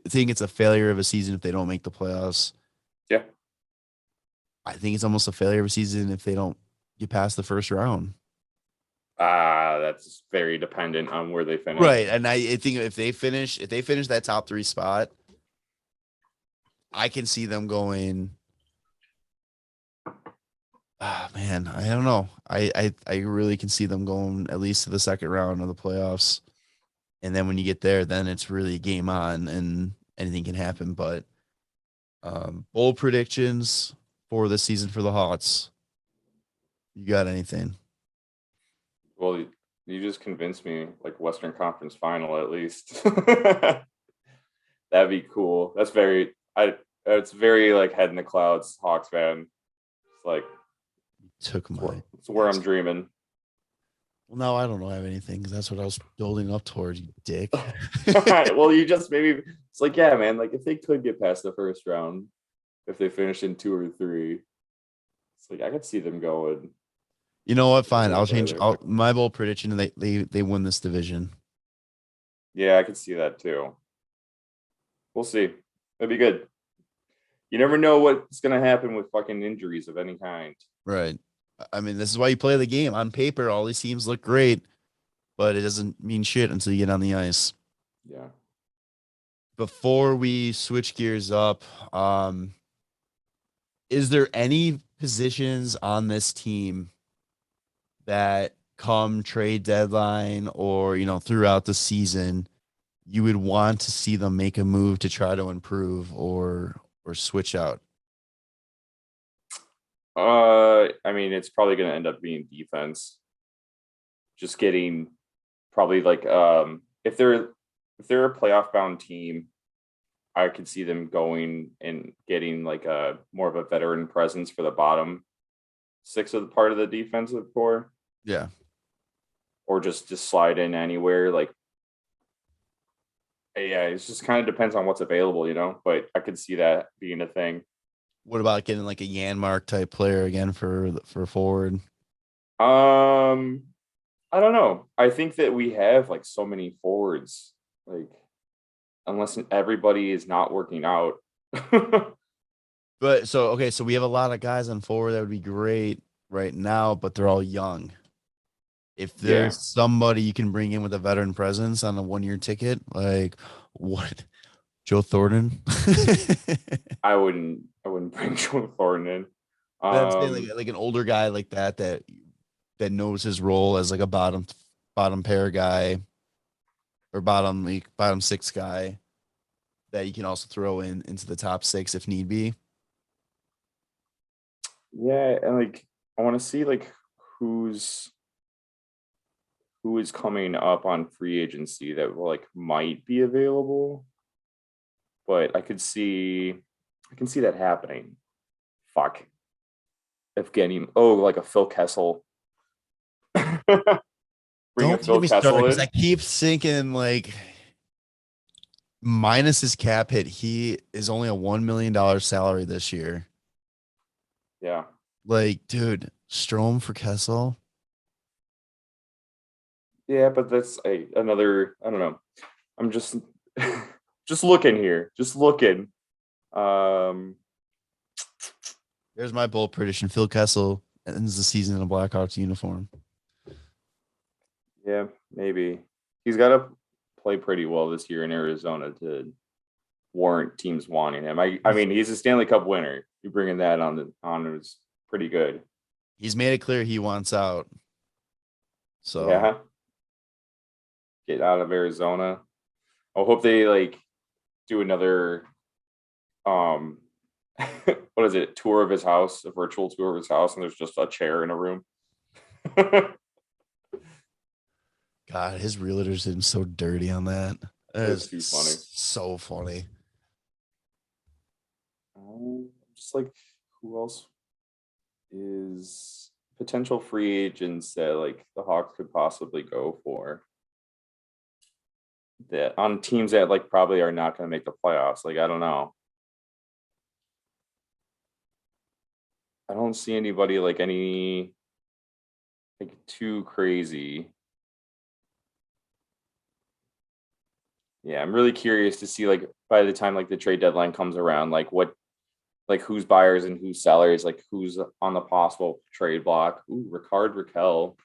think it's a failure of a season if they don't make the playoffs. Yeah. I think it's almost a failure of a season if they don't get past the first round. That's very dependent on where they finish. Right. And I think if they finish that top 3 spot, I can see them going. Man, I don't know. I really can see them going at least to the second round of the playoffs. And then when you get there, then it's really game on and anything can happen. But bold predictions for this season for the Hawks. You got anything? Well, you just convinced me, like Western Conference Final at least. That'd be cool. It's very like head in the clouds, Hawks fan. It's like it's where I'm dreaming. Well, no, I don't have anything because that's what I was building up towards, you dick. Well, you just maybe it's like, yeah, man, like if they could get past the first round, if they finish in 2 or 3, it's like I could see them going. You know what? Fine. I'll change my bold prediction and they win this division. Yeah, I could see that too. We'll see. That'd be good. You never know what's going to happen with fucking injuries of any kind. Right. I mean, this is why you play the game. On paper, all these teams look great, but it doesn't mean shit until you get on the ice. Yeah. Before we switch gears up, is there any positions on this team that come trade deadline or, throughout the season, you would want to see them make a move to try to improve or switch out? I mean, it's probably going to end up being defense. Just getting probably like if they're a playoff bound team, I could see them going and getting like a more of a veteran presence for the bottom 6 of the part of the defensive core. Yeah. Or just slide in anywhere. Like, yeah, it just kind of depends on what's available, but I could see that being a thing. What about getting like a Janmark type player again for forward? I don't know. I think that we have like so many forwards, like unless everybody is not working out. But so we have a lot of guys on forward that would be great right now, but they're all young. If there's somebody you can bring in with a veteran presence on a 1-year ticket, like what? Joe Thornton? I wouldn't bring Joe Thornton in. Like an older guy like that knows his role as like a bottom pair guy or bottom 6 guy that you can also throw into the top 6 if need be. Yeah, and like I want to see like who's who is coming up on free agency that like might be available, but I can see that happening. Fuck. Evgeny, like a Phil Kessel. Bring a Don't get Phil me started Kessel because in. I keep thinking like minus his cap hit, he is only a $1 million salary this year. Yeah. Like, dude, Strome for Kessel. Yeah, but that's another. I don't know. I'm just just looking here. Just looking. Um, There's my bold prediction. Phil Kessel ends the season in a Blackhawks uniform. yeah, maybe he's got to play pretty well this year in Arizona to warrant teams wanting him. I mean, he's a Stanley Cup winner. You bringing that on is pretty good. He's made it clear he wants out. So Yeah, get out of Arizona. I hope they like do another what is it, tour of his house, a virtual tour of his house, and there's just a chair in a room. God, his realtors did him so dirty on that. That That's is too funny. so funny. Just like who else is potential free agents that like the Hawks could possibly go for that on teams that like probably are not going to make the playoffs. Like I don't know. I don't see anybody like any like too crazy. Yeah, I'm really curious to see like by the time like the trade deadline comes around, like what like who's buyers and who's sellers, like who's on the possible trade block. Ooh, Ricard Raquel.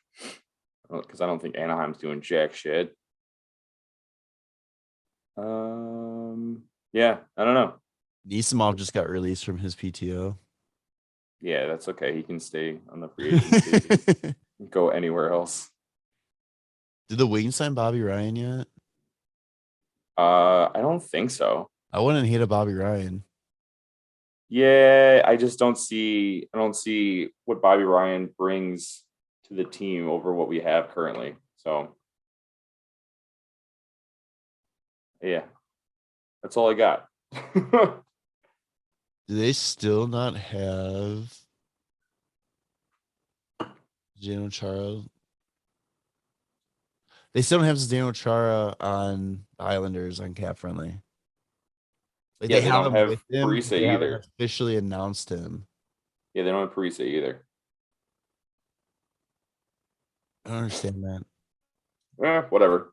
Because I don't think Anaheim's doing jack shit. Yeah, I don't know. Nisimov just got released from his PTO. Yeah, that's okay. He can stay on the free agency. Go anywhere else. Did the Wings sign Bobby Ryan yet? I don't think so. I wouldn't hate a Bobby Ryan. Yeah, I don't see what Bobby Ryan brings to the team over what we have currently. So yeah, that's all I got. Do they still not have Zdeno Chara? They still don't have Zdeno Chara on Islanders on Cap Friendly. Like Yeah, they they have don't him have with him. Parise They haven't either. officially announced him. Yeah, they don't have Parise either. I don't understand that. Whatever.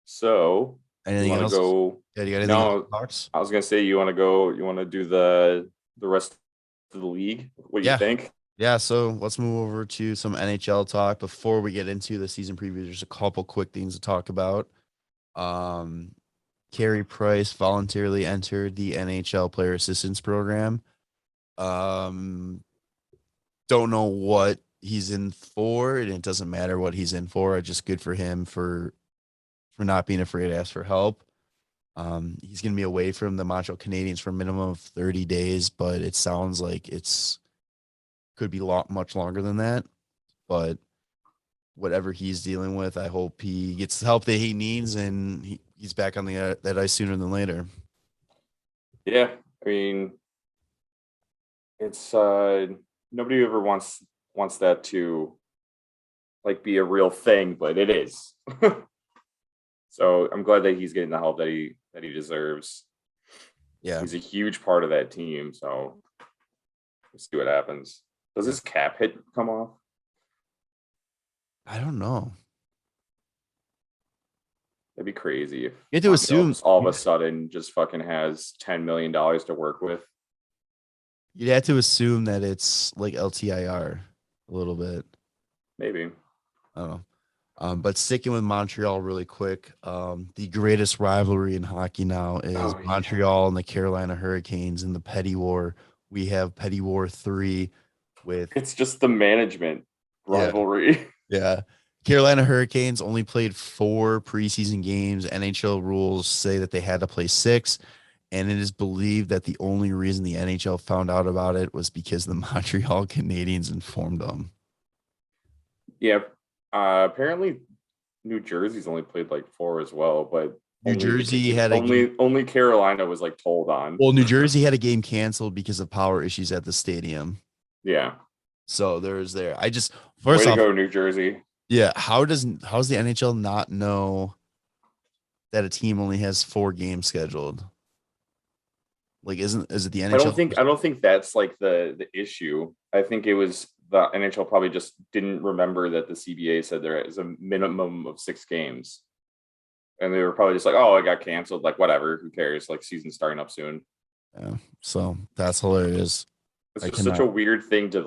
So you Anything want to else? go? Yeah, you got anything else? No, Thoughts? I was gonna say you want to go. You want to do the rest of the league? What do you Yeah. think? Yeah, so let's move over to some NHL talk before we get into the season preview. There's a couple quick things to talk about. Carey Price voluntarily entered the NHL Player Assistance Program. Don't know what he's in for, and it doesn't matter what he's in for. Just good for him for not being afraid to ask for help. He's going to be away from the Montreal Canadiens for a minimum of 30 days, but it sounds like could be much longer than that. But whatever he's dealing with, I hope he gets the help that he needs and he's back on that ice sooner than later. Yeah, I mean, it's nobody ever wants that to like be a real thing, but it is. So I'm glad that he's getting the help that he deserves. Yeah. He's a huge part of that team. So let's see what happens. Does this cap hit come off? I don't know. That'd be crazy if You have to assume all of a sudden just fucking has $10 million to work with. you'd have to assume that it's like LTIR a little bit. Maybe. I don't know. But sticking with Montreal really quick, the greatest rivalry in hockey now is Montreal and the Carolina Hurricanes in the Petty War. We have Petty War 3 with it's just the management rivalry. Yeah. Carolina Hurricanes only played 4 preseason games. NHL rules say that they had to play 6. And it is believed that the only reason the NHL found out about it was because the Montreal Canadiens informed them. Yeah. Apparently New Jersey's only played like 4 as well, but New Jersey had a game. only Carolina was like told on. Well, New Jersey had a game canceled because of power issues at the stadium. Yeah. So there's there. I just Way first to off, go, New Jersey. yeah. How's the NHL not know that a team only has 4 games scheduled? Like, is it the NHL? I don't think that's like the issue. I think it was the NHL probably just didn't remember that the CBA said there is a minimum of 6 games. And they were probably just like, oh, it got canceled. Like, whatever. Who cares? Like, season's starting up soon. Yeah. So that's hilarious. It's just such a weird thing to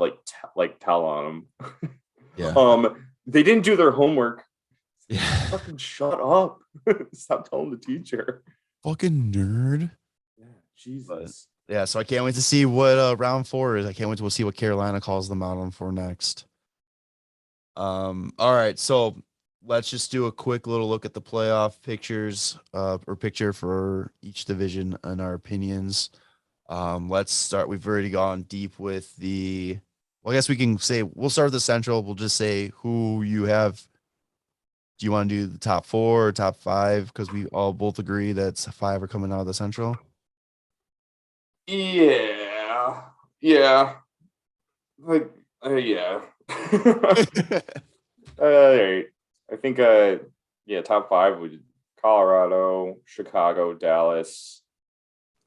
like tell on them. Yeah. They didn't do their homework. Yeah. Fucking shut up. Stop telling the teacher. Fucking nerd. Yeah, Jesus. But, yeah, so I can't wait to see what round 4 is. I can't wait to see what Carolina calls them out on for next. All right, so let's just do a quick little look at the playoff pictures, or picture for each division and our opinions. Let's start. We've already gone deep with I guess we can say we'll start with the Central. We'll just say who you have. Do you want to do the top 4 or top 5? Because we all both agree that 5 are coming out of the Central. Yeah. Yeah. Like, yeah. All right. I think, top 5 would Colorado, Chicago, Dallas.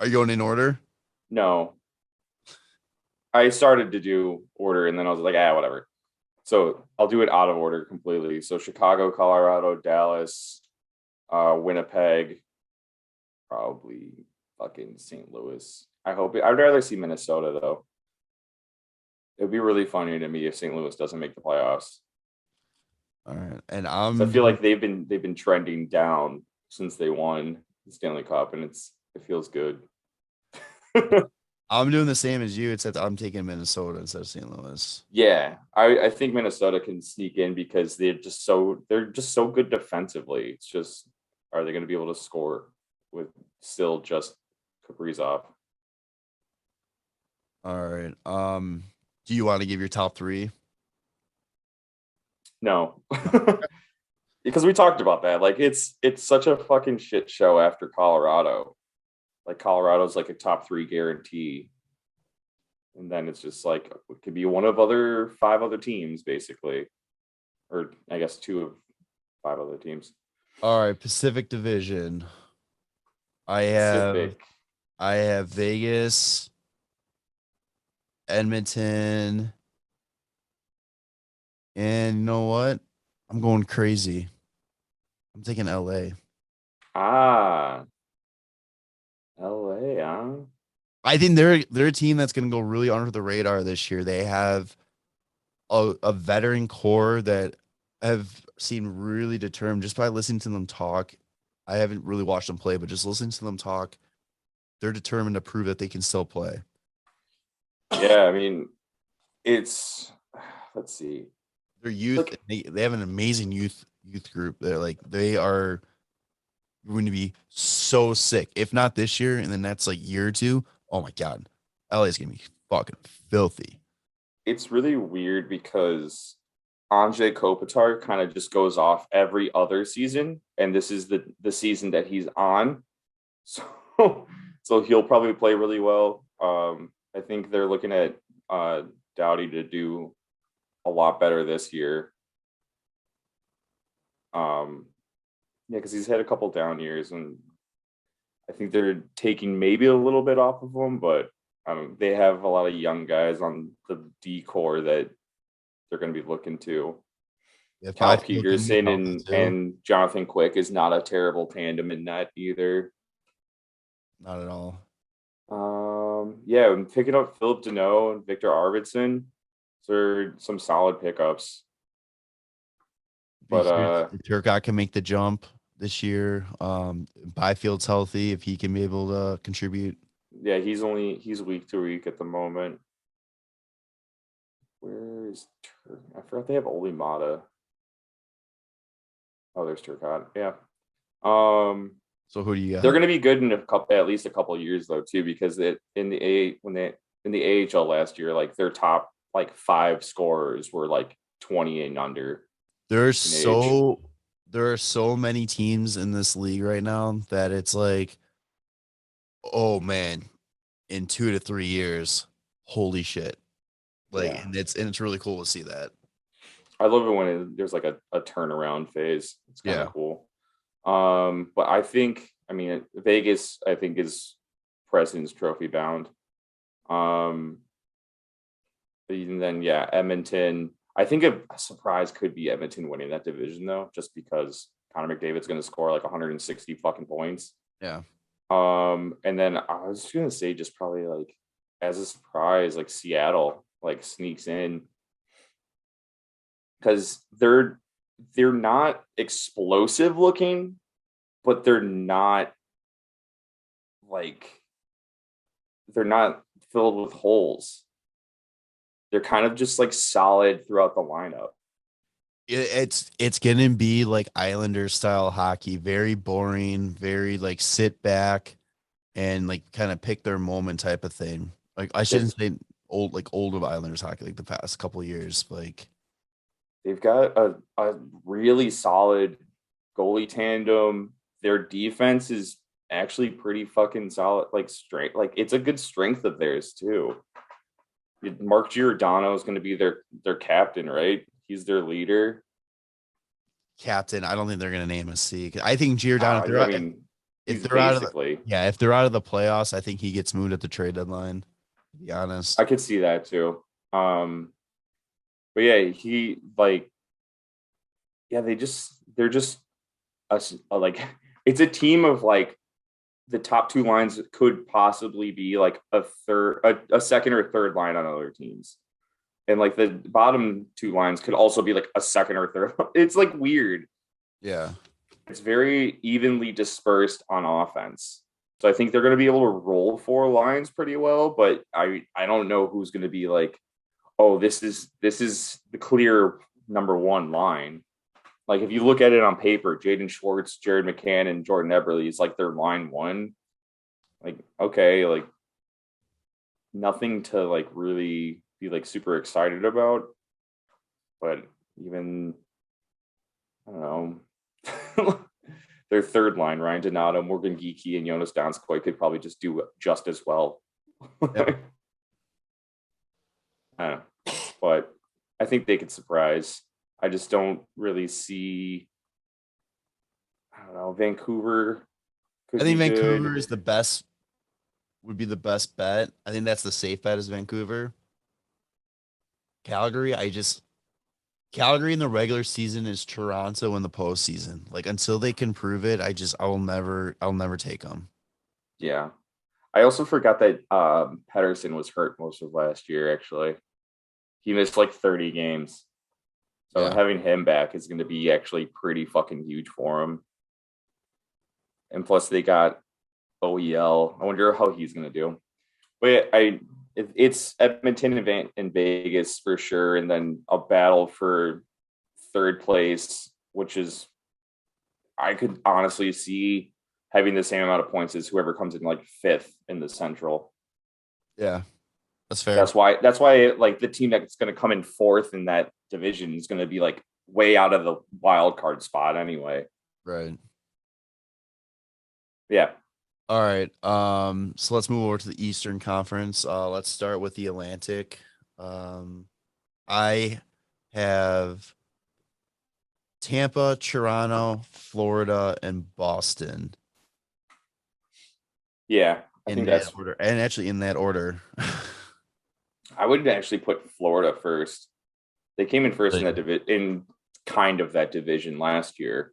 Are you going in order? No. I started to do order and then I was like, whatever. So I'll do it out of order completely. So Chicago, Colorado, Dallas, Winnipeg, probably fucking St. Louis. I'd rather see Minnesota though. It'd be really funny to me if St. Louis doesn't make the playoffs. All right, and I feel like they've been trending down since they won the Stanley Cup, and it feels good. I'm doing the same as you, except I'm taking Minnesota instead of St. Louis. Yeah, I think Minnesota can sneak in because they're just so good defensively. It's just, are they going to be able to score with still just Kaprizov? All right. Do you want to give your top 3? No, because we talked about that. Like, it's such a fucking shit show after Colorado. Like, Colorado's like a top 3 guarantee. And then it's just like, it could be one of 5 other teams, basically. Or I guess 2 of 5 other teams. All right, Pacific Division. I have Vegas, Edmonton, and you know what? I'm going crazy. I'm taking LA. LA, huh? I think they're a team that's going to go really under the radar this year. They have a veteran core that have seemed really determined just by listening to them talk. I haven't really watched them play, but just listening to them talk, they're determined to prove that they can still play. Yeah, I mean, let's see. Their youth, they have an amazing youth group. They are going to be so sick. If not this year, and then that's like year or 2. Oh my God, LA is gonna be fucking filthy. It's really weird because Anze Kopitar kind of just goes off every other season, and this is the season that he's on. So he'll probably play really well. I think they're looking at Doughty to do a lot better this year. Because he's had a couple down years, and I think they're taking maybe a little bit off of him, but they have a lot of young guys on the D core that they're going to be looking to. Yeah, Kyle Peterson and Jonathan Quick is not a terrible tandem in that either. Not at all. I'm picking up Philip Deneau and Victor Arvidsson. So they're some solid pickups. But Turcotte can make the jump this year. Byfield's healthy if he can be able to contribute. Yeah, he's week to week at the moment. Where is Turcotte? I forgot they have Oli Mata. Oh, there's Turcotte. Yeah. So who do you got? They're going to be good in at least a couple of years though too, because in the AHL last year, like their top like 5 scorers were like 20 and under. There are so many teams in this league right now that it's like, oh man, in 2 to 3 years, holy shit. Like, Yeah. and it's really cool to see that. I love it when there's like a turnaround phase. It's kind of cool. But Vegas, I think, is President's Trophy bound. And then Edmonton. I think a surprise could be Edmonton winning that division though, just because Connor McDavid's going to score like 160 fucking points. Yeah. And then I was going to say just probably like as a surprise, like Seattle like sneaks in because they're not explosive looking, but they're not filled with holes. They're kind of just like solid throughout the lineup. It's gonna be like Islander style hockey, very boring, very like sit back and like kind of pick their moment type of thing. Like I shouldn't say old of Islanders hockey like the past couple of years. Like they've got a really solid goalie tandem. Their defense is actually pretty fucking solid. Like strength, like it's a good strength of theirs too. Mark Giordano is going to be their captain, right? He's their leader. Captain. I don't think they're going to name a C. I think Giordano. If they're out of the playoffs, I think he gets moved at the trade deadline. To be honest, I could see that too. But yeah, they're just it's a team of like the top two lines could possibly be like a second or third line on other teams. And like the bottom two lines could also be like a second or third. It's like weird. Yeah. It's very evenly dispersed on offense. So I think they're going to be able to roll four lines pretty well, but I don't know who's going to be like, oh, this is the clear number one line. Like if you look at it on paper, Jaden Schwartz, Jared McCann, and Jordan Eberle is like their line one. Like, okay, like nothing to like really be like super excited about. But even I don't know. Their third line, Ryan Donato, Morgan Geekie, and Jonas Donskoy could probably just do just as well. Yep. But I think they could surprise. I just don't really see. I don't know. Vancouver. I think Vancouver is would be the best bet. I think that's the safe bet is Vancouver. Calgary in the regular season is Toronto in the postseason. Like until they can prove it, I'll never take them. Yeah. I also forgot that Pettersson was hurt most of last year, actually. He missed like 30 games. So having him back is going to be actually pretty fucking huge for him. And plus they got OEL. I wonder how he's going to do. But it's Edmonton and Vegas for sure. And then a battle for third place, which is, I could honestly see having the same amount of points as whoever comes in like fifth in the Central. Yeah, that's fair. That's why like the team that's going to come in fourth in that division is going to be like way out of the wild card spot anyway. Right. Yeah. All right. So let's move over to the Eastern Conference. Let's start with the Atlantic. I have Tampa, Toronto, Florida, and Boston. Yeah, I think that's order, and actually in that order. I would actually put Florida first. They came in first in that in kind of that division last year.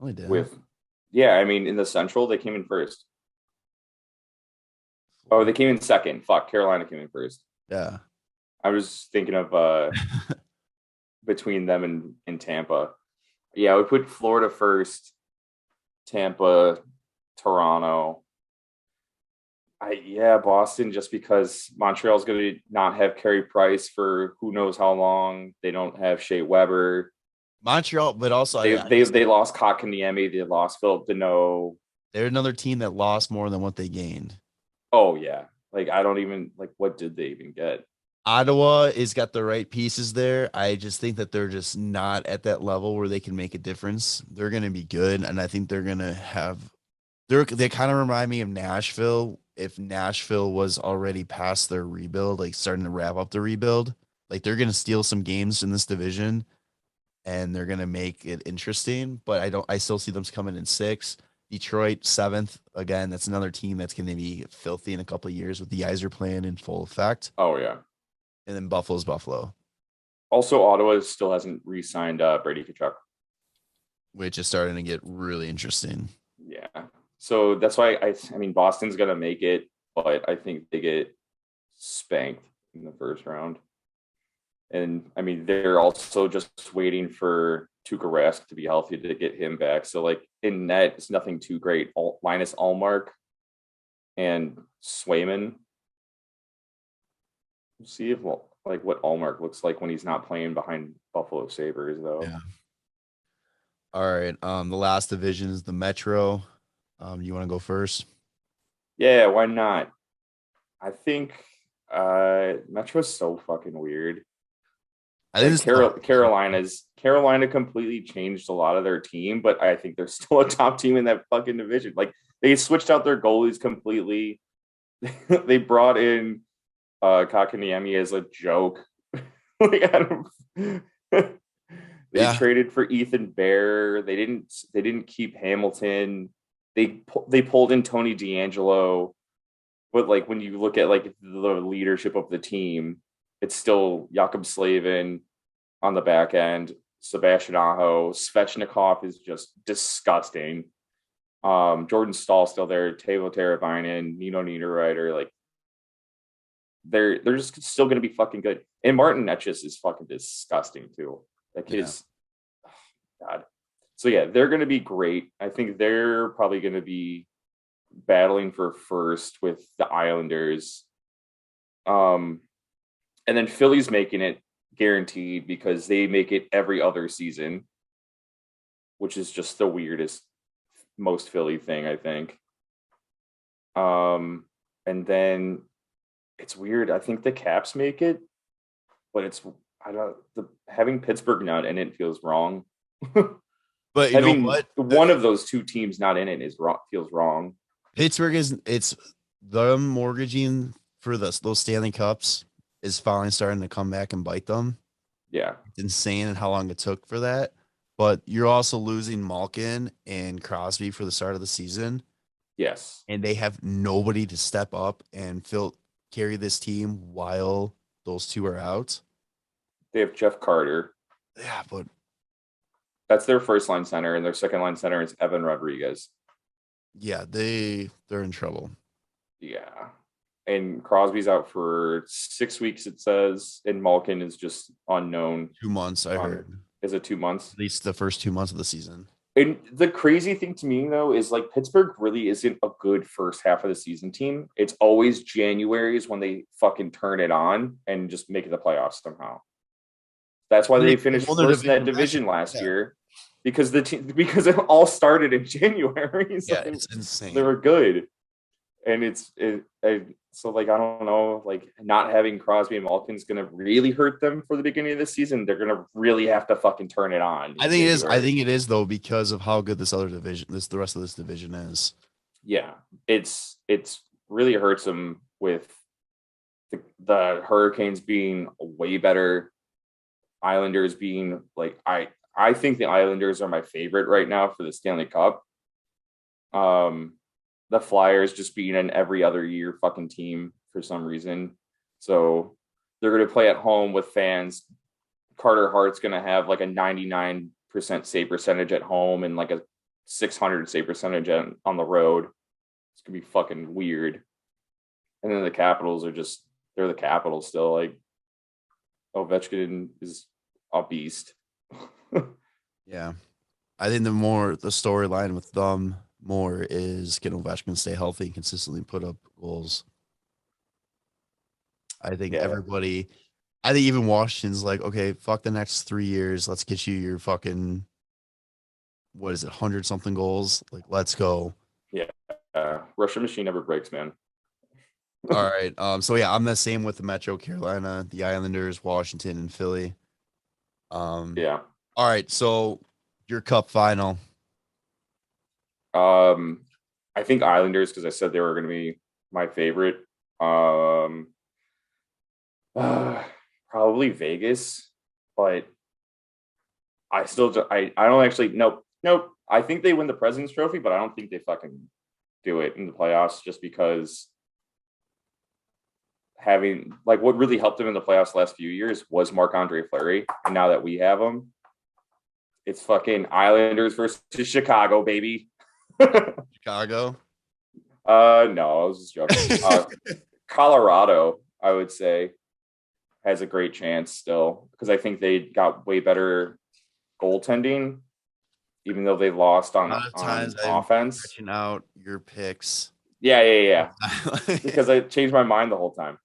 Oh, they did. In the Central they came in first. Oh, they came in second. Fuck, Carolina came in first. Yeah, I was thinking of between them and Tampa. Yeah, I would put Florida first, Tampa, Toronto. Boston, just because Montreal's going to not have Carey Price for who knows how long. They don't have Shea Weber. Montreal, but also they lost Kotkaniemi. They lost Philip Deneau. They're another team that lost more than what they gained. Oh yeah, like I don't even like what did they even get? Ottawa has got the right pieces there. I just think that they're just not at that level where they can make a difference. They're going to be good, and I think they're going to have. They kind of remind me of Nashville. If Nashville was already past their rebuild, like starting to wrap up the rebuild, like they're going to steal some games in this division, and they're going to make it interesting. But I still see them coming in 6. Detroit 7th. Again, that's another team that's going to be filthy in a couple of years with the Yzer plan in full effect. Oh yeah. And then Buffalo's Buffalo, Also, Ottawa still hasn't re-signed Brady Tkachuk. which is starting to get really interesting. Yeah. So that's why I mean Boston's gonna make it, but I think they get spanked in the first round. And I mean they're also just waiting for Tuukka Rask to be healthy to get him back. So like in net, it's nothing too great. Linus Ullmark and Swayman. We'll see if like what Ullmark looks like when he's not playing behind Buffalo Sabres though. Yeah. All right. The last division is the Metro. You want to go first? Yeah, why not? I think Metro's so fucking weird. I think Like Carolina completely changed a lot of their team, but I think they're still a top team in that fucking division. Like they switched out their goalies completely. They brought in Kakaniemi as a joke. Like they traded for Ethan Bear. They didn't keep Hamilton. They pulled in Tony DeAngelo, but like when you look at like the leadership of the team, it's still Jakub Slavin on the back end. Sebastian Aho, Svechnikov is just disgusting. Jordan Stahl still there. Teuvo Teravainen, Nino Niederreiter, like they're just still going to be fucking good. And Martin Netchis is fucking disgusting too. That kid is, oh, God. So yeah, they're going to be great. I think they're probably going to be battling for first with the Islanders. And then Philly's making it guaranteed because they make it every other season, which is just the weirdest, most Philly thing, I think. And then it's weird. I think the Caps make it, but having Pittsburgh not in it feels wrong. But you know what? One of those two teams not in it feels wrong. Pittsburgh it's them mortgaging for those Stanley Cups is finally starting to come back and bite them. Yeah. It's insane how long it took for that. But you're also losing Malkin and Crosby for the start of the season. Yes. And they have nobody to step up and carry this team while those two are out. They have Jeff Carter. Yeah, but that's their first line center, and their second line center is Evan Rodriguez. Yeah, they're in trouble. Yeah. And Crosby's out for 6 weeks, it says, and Malkin is just unknown. 2 months, I heard. Is it 2 months? At least the first 2 months of the season. And the crazy thing to me, though, is like Pittsburgh really isn't a good first half of the season team. It's always January is when they fucking turn it on and just make the playoffs somehow. That's why they finished first in that division last year, because because it all started in January. So it's insane. They were good, and so like I don't know, like not having Crosby and Malkin is going to really hurt them for the beginning of the season. They're going to really have to fucking turn it on. I think it is. I think it is though because of how good this other division, the rest of this division is. Yeah, it's really hurts them with the Hurricanes being way better. Islanders being like I think the Islanders are my favorite right now for the Stanley Cup. The Flyers just being an every other year fucking team for some reason. So they're going to play at home with fans. Carter Hart's going to have like a 99% save percentage at home and like a 600 save percentage on the road. It's going to be fucking weird. And then the Capitals they're the Capitals still. Like Ovechkin is a beast. Yeah. I think the storyline with them more is can Ovechkin stay healthy and consistently put up goals. I think even Washington's like, okay, fuck the next 3 years. Let's get you your fucking, 100 something goals? Like, let's go. Yeah. Russian machine never breaks, man. All right. So yeah, I'm the same with the Metro Carolina, the Islanders, Washington, and Philly. Yeah. All right. So your cup final. I think Islanders because I said they were going to be my favorite. Um, Probably Vegas, but I don't actually nope. I think they win the President's Trophy, but I don't think they fucking do it in the playoffs just because having like what really helped them in the playoffs the last few years was Marc-Andre Fleury, and now that we have him, it's fucking Islanders versus Chicago, baby. Chicago. No, I was just joking. Colorado, I would say, has a great chance still because I think they got way better goaltending, even though they lost A lot of on times I'm offense. stretching out your picks. Yeah. Because I changed my mind the whole time.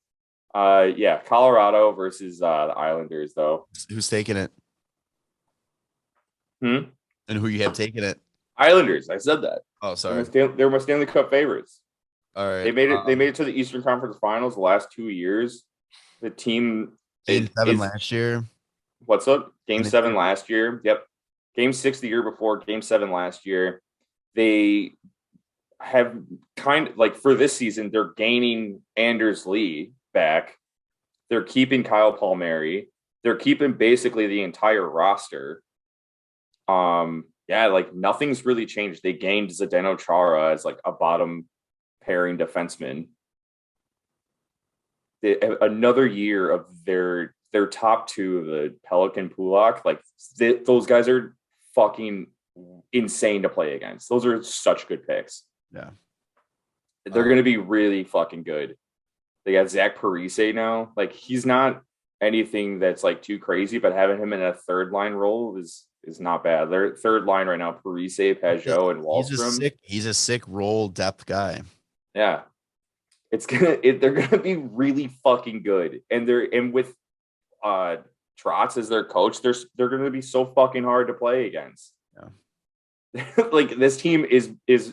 Yeah, Colorado versus the Islanders, though. Who's taking it? Hmm? And who you have taking it? Islanders. I said that. Oh, sorry. They're my Stanley Cup favorites. All right. They made it. They made it to the Eastern Conference Finals the last 2 years. The team Game 7 last year. What's up? Game 7 last year. Yep. Game 6 the year before. Game 7 last year. They have kind of like for this season, they're gaining Anders Lee back. They're keeping Kyle Palmieri. They're keeping basically the entire roster. Yeah, like nothing's really changed. They gained Zdeno Chara as like a bottom pairing defenseman. Another year of their top two of the Pelican Pulak, like those guys are fucking insane to play against. Those are such good picks. Yeah. They're going to be really fucking good. They got Zach Parise now. Like he's not anything that's like too crazy, but having him in a third line role is not bad. Their third line right now, Parise, Pajot, and Wallstrom. He's a sick role depth guy. Yeah. They're gonna be really fucking good. And with Trotz as their coach, they're gonna be so fucking hard to play against. Yeah. Like this team is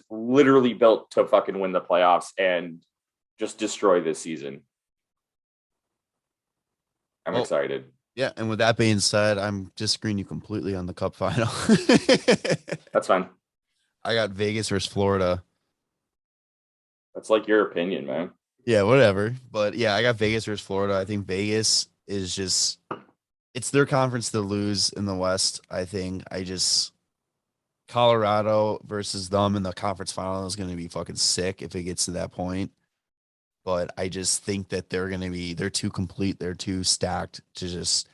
literally built to fucking win the playoffs and just destroy this season. I'm excited. Yeah, and with that being said, I'm disagreeing you completely on the cup final. That's fine. I got Vegas versus Florida. That's like your opinion, man. Yeah, whatever. But yeah, I got Vegas versus Florida. I think Vegas is just it's their conference to lose in the West. I think Colorado versus them in the conference final is going to be fucking sick if it gets to that point. But I just think that they're too complete. They're too stacked to just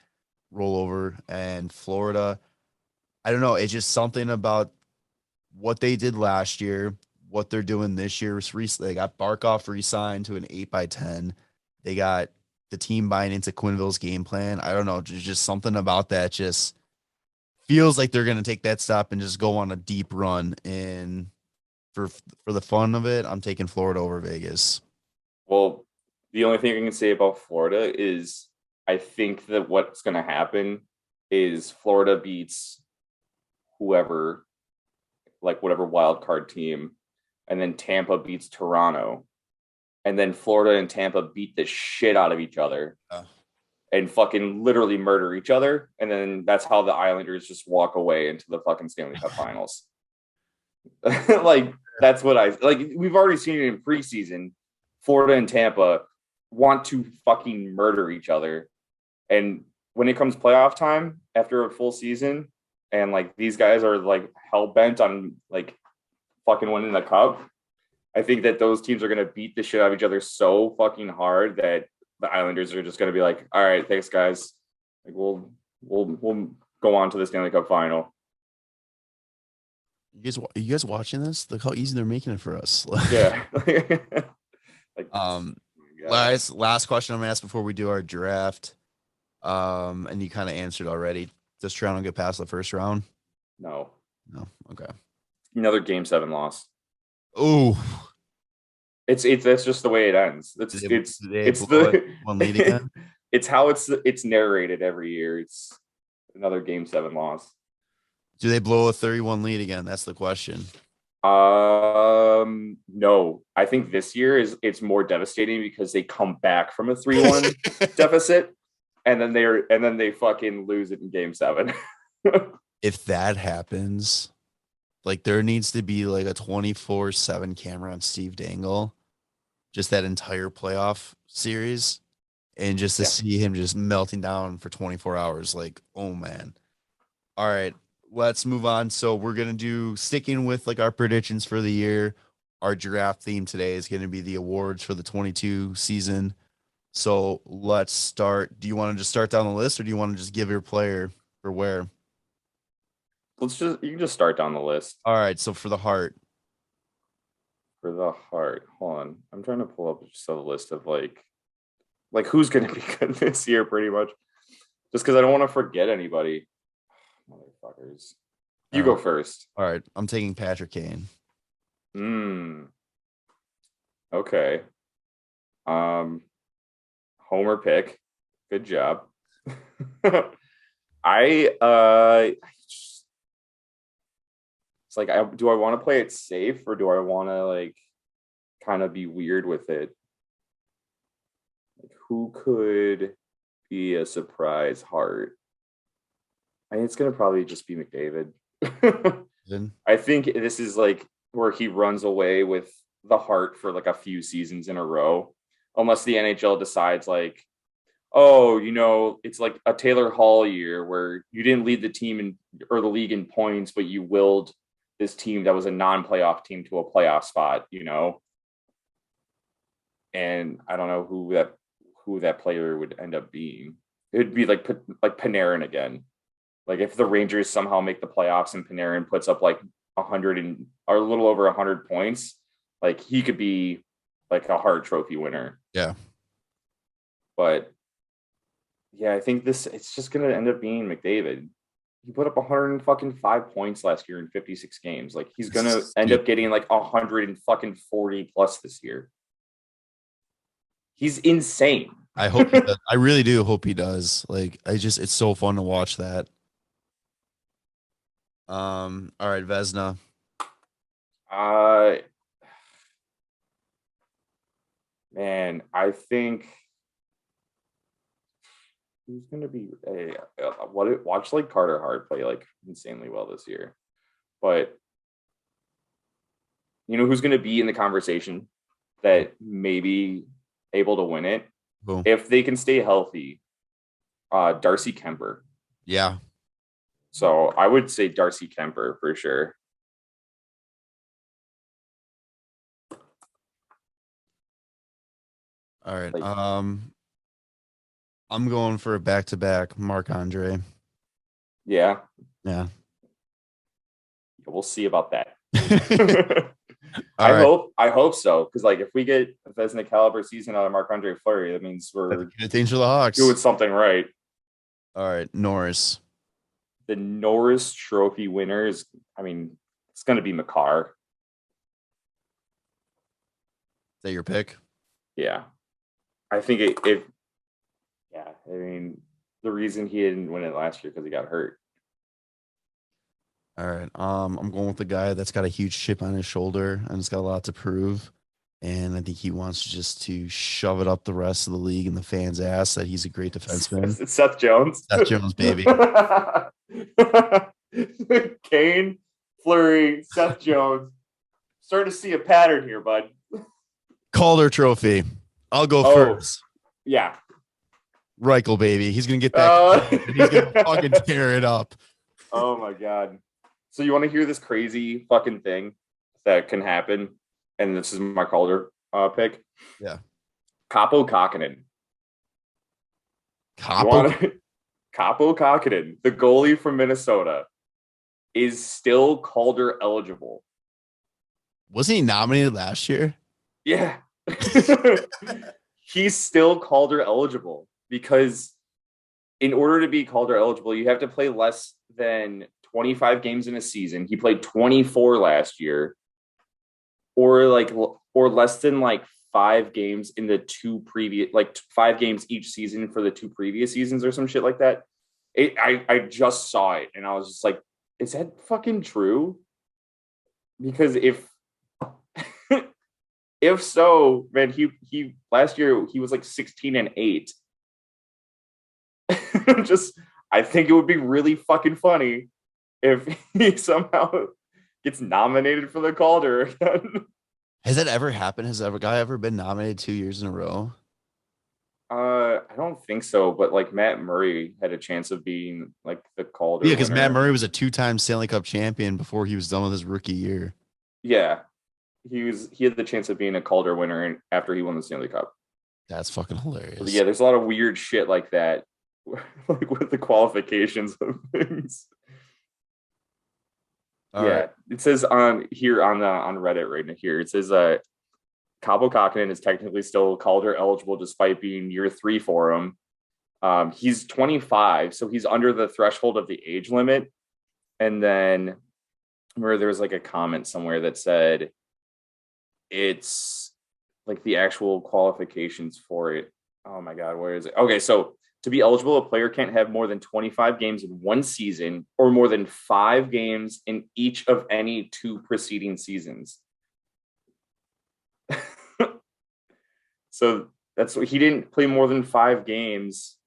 roll over. And Florida, I don't know. It's just something about what they did last year, what they're doing this year. They got Barkov re-signed to an 8x10. They got the team buying into Quenneville's game plan. I don't know. There's just something about that just feels like they're going to take that stop and just go on a deep run. And for the fun of it, I'm taking Florida over Vegas. Well, the only thing I can say about Florida is I think that what's going to happen is Florida beats whoever, like whatever wild card team, and then Tampa beats Toronto, and then Florida and Tampa beat the shit out of each other and fucking literally murder each other, and then that's how the Islanders just walk away into the fucking Stanley Cup Finals. Like that's what we've already seen it in preseason. Florida and Tampa want to fucking murder each other. And when it comes playoff time after a full season, and like these guys are like hell bent on like fucking winning the cup, I think that those teams are going to beat the shit out of each other so fucking hard that the Islanders are just going to be like, all right, thanks guys. Like we'll go on to the Stanley Cup final. You guys watching this? Look how easy they're making it for us. Yeah. Last question I'm gonna ask before we do our draft. And you kind of answered already. Does Toronto get past the first round? No. Okay. Another game 7 loss. Oh. It's that's just the way it ends. It's the one lead again. It's how it's narrated every year. It's another game 7 loss. Do they blow a 31 lead again? That's the question. No, I think this year it's more devastating because they come back from a 3-1 deficit and then they fucking lose it in game 7. If that happens, like there needs to be like a 24/7 camera on Steve Dangle, just that entire playoff series, and just to Yeah. see him just melting down for 24 hours. Like, oh man. All right, let's move on. So we're gonna do sticking with like our predictions for the year. Our draft theme today is gonna be the awards for the 22 season. So let's start. Do you want to just start down the list, or do you want to just give your player for where? You can just start down the list. All right. So for the Heart, For the Heart, hold on. I'm trying to pull up just a list of like who's going to be good this year, pretty much. Just because I don't want to forget anybody. Motherfuckers. You go first. All right. I'm taking Patrick Kane. Okay. Homer pick. Good job. It's like, do I want to play it safe or do I want to like kind of be weird with it? Like, who could be a surprise Heart? I think it's gonna probably just be McDavid. I think this is like where he runs away with the Heart for like a few seasons in a row, unless the NHL decides like, oh, it's like a Taylor Hall year where you didn't lead the team or the league in points, but you willed this team that was a non-playoff team to a playoff spot, and I don't know who that player would end up being. It would be like Panarin again. Like if the Rangers somehow make the playoffs and Panarin puts up like 100 or a little over 100 points, like he could be like a Hart Trophy winner. Yeah. But yeah, I think it's just gonna end up being McDavid. He put up 105 points last year in 56 games. Like he's gonna end up getting like 140 plus this year. He's insane. I hope he does. I really do hope he does. Like it's so fun to watch that. All right, Vesna. Man, I think who's gonna be watch like Carter Hart play like insanely well this year. But who's gonna be in the conversation that maybe able to win it if they can stay healthy? Darcy Kemper. Yeah. So I would say Darcy Kemper for sure. All right. I'm going for a back-to-back Marc-Andre. Yeah. Yeah. We'll see about that. I hope so. Because like if we get a Vezina caliber season out of Marc-Andre Fleury, that means we're things for the Hawks. Doing something right. All right, Norris. The Norris Trophy winner is, it's going to be Makar. Is that your pick? Yeah. I think the reason he didn't win it last year because he got hurt. All right. I'm going with the guy that's got a huge chip on his shoulder and it's got a lot to prove. And I think he wants just to shove it up the rest of the league and the fans' ass that he's a great defenseman. It's Seth Jones. Seth Jones, baby. Kane, Fleury, Seth Jones. Starting to see a pattern here, bud. Calder Trophy. I'll go first. Yeah. Reichel, baby. He's going to get that. He's going to fucking tear it up. Oh, my God. So you want to hear this crazy fucking thing that can happen? And this is my Calder pick. Yeah. Kaapo Kakkonen. Kaapo Kakkonen, the goalie from Minnesota, is still Calder eligible. Wasn't he nominated last year? Yeah. He's still Calder eligible because in order to be Calder eligible, you have to play less than 25 games in a season. He played 24 last year, or less than 5 games in the 2 previous, 5 games each season for the 2 previous seasons or some shit like that. I just saw it and I was just like, is that fucking true? because if so, man, he last year he was like 16-8. Just I think it would be really fucking funny if he somehow gets nominated for the Calder again. Has that ever happened? Has a guy ever been nominated 2 years in a row? I don't think so, but like Matt Murray had a chance of being like the Calder. Yeah, because Matt winner. Murray was a 2-time Stanley Cup champion before he was done with his rookie year. Yeah, he had the chance of being a Calder winner after he won the Stanley Cup. That's fucking hilarious. But yeah, there's a lot of weird shit like that, like with the qualifications of things. All Yeah, right. it says on here on Reddit right now here. It says Kaapo Kakkonen is technically still Calder eligible despite being year 3 for him. He's 25, so he's under the threshold of the age limit. And then where there was like a comment somewhere that said it's like the actual qualifications for it. Oh my God, where is it? Okay, so to be eligible, a player can't have more than 25 games in one season or more than 5 games in each of any 2 preceding seasons. So that's what he didn't play more than 5 games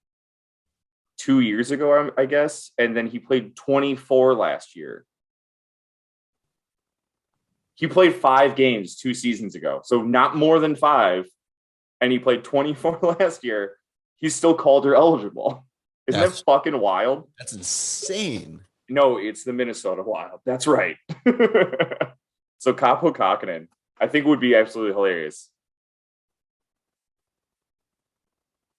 2 years ago, I guess. And then he played 24 last year. He played 5 games 2 seasons ago. So not more than 5. And he played 24 last year. He's still Calder eligible. Isn't that fucking wild? That's insane. No, it's the Minnesota Wild. That's right. So Kaapo Kakkonen, I think would be absolutely hilarious.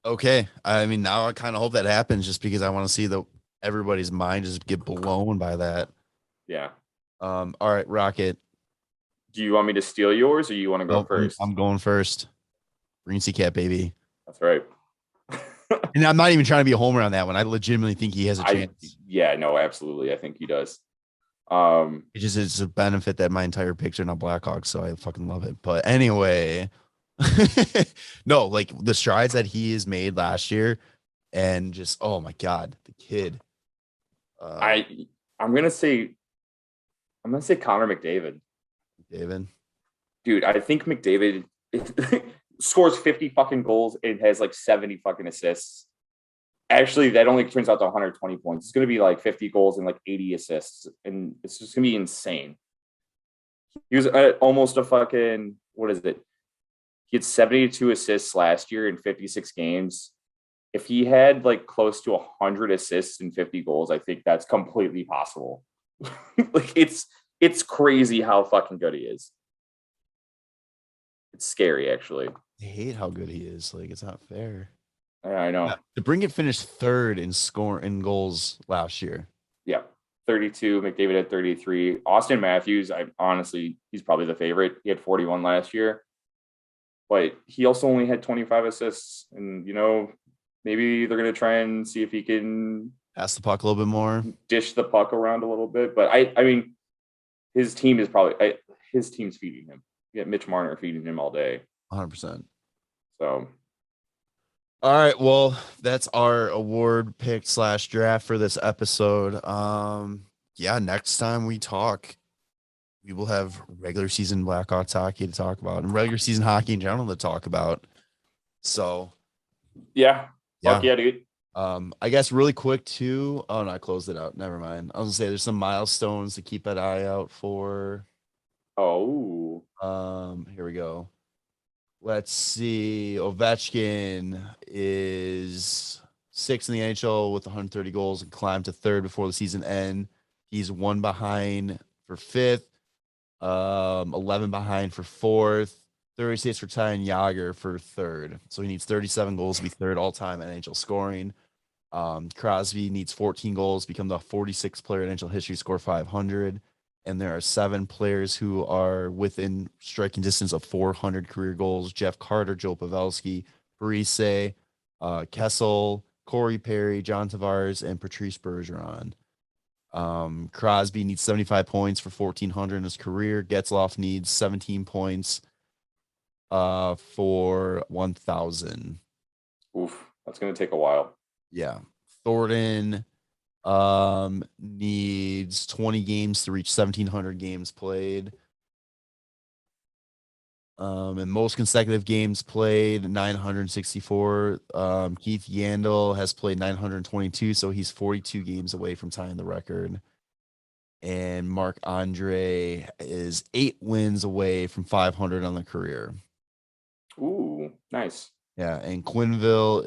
Okay. I mean, now I kind of hope that happens just because I want to see everybody's mind just get blown by that. Yeah. All right, Rocket. Do you want me to steal yours or you want to go first? I'm going first. Green Sea Cat, baby. That's right. And I'm not even trying to be a homer on that one. I legitimately think he has a chance. Yeah, no, absolutely. I think he does. It's a benefit that my entire picks are not Blackhawks, so I fucking love it. But anyway, no, like the strides that he has made last year, and just oh my God, the kid. I'm gonna say Connor McDavid. Dude, I think McDavid scores 50 fucking goals and has like 70 fucking assists. Actually, that only turns out to 120 points. It's going to be like 50 goals and like 80 assists. And it's just going to be insane. He was almost a fucking, what is it? He had 72 assists last year in 56 games. If he had like close to 100 assists and 50 goals, I think that's completely possible. Like it's crazy how fucking good he is. It's scary, actually. I hate how good he is. Like, it's not fair. Yeah, I know. Yeah. The Bring finished third in goals last year. Yeah. 32. McDavid had 33. Austin Matthews, he's probably the favorite. He had 41 last year. But he also only had 25 assists. And, maybe they're going to try and see if he can pass the puck a little bit more. Dish the puck around a little bit. But, I mean, his team's feeding him. You get Mitch Marner feeding him all day. 100%. So, all right. Well, that's our award pick / draft for this episode. Yeah, next time we talk, we will have regular season Blackhawks hockey to talk about and regular season hockey in general to talk about. So, yeah. Fuck yeah, dude. I guess really quick too. Oh no, I closed it out. Never mind. I was gonna say there's some milestones to keep an eye out for. Oh. Here we go. Let's see. Ovechkin is 6th in the NHL with 130 goals and climbed to 3rd before the season end. He's 1 behind for 5th, 11 behind for 4th, 36 for Ty and Yager for 3rd. So he needs 37 goals to be 3rd all-time in NHL scoring. Crosby needs 14 goals, become the 46th player in NHL history to score 500. And there are 7 players who are within striking distance of 400 career goals. Jeff Carter, Joe Pavelski, Parise, Kessel, Corey Perry, John Tavares, and Patrice Bergeron. Crosby needs 75 points for 1,400 in his career. Getzlaf needs 17 points for 1,000. Oof, that's going to take a while. Yeah. Thornton needs 20 games to reach 1,700 games played. And most consecutive games played 964. Keith Yandel has played 922, so he's 42 games away from tying the record. And Marc Andre is 8 wins away from 500 on the career. Ooh, nice. Yeah, and Quinville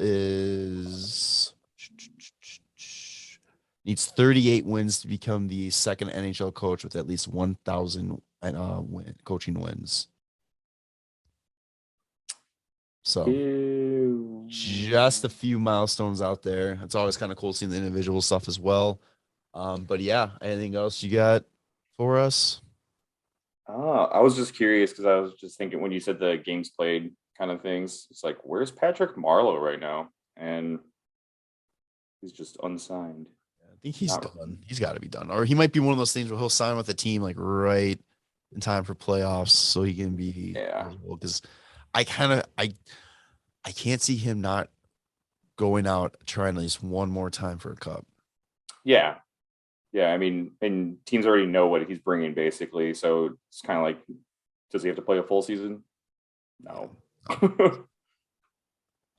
needs 38 wins to become the second NHL coach with at least 1,000 coaching wins. So just a few milestones out there. It's always kind of cool seeing the individual stuff as well. But yeah, anything else you got for us? I was just curious because I was just thinking when you said the games played kind of things, it's like, where's Patrick Marleau right now? And he's just unsigned. I think he's done. He's got to be done. Or he might be one of those things where he'll sign with the team like right in time for playoffs so he can be because I can't see him not going out trying at least one more time for a cup. Yeah. I mean, and teams already know what he's bringing basically. So it's kind of like, does he have to play a full season? No.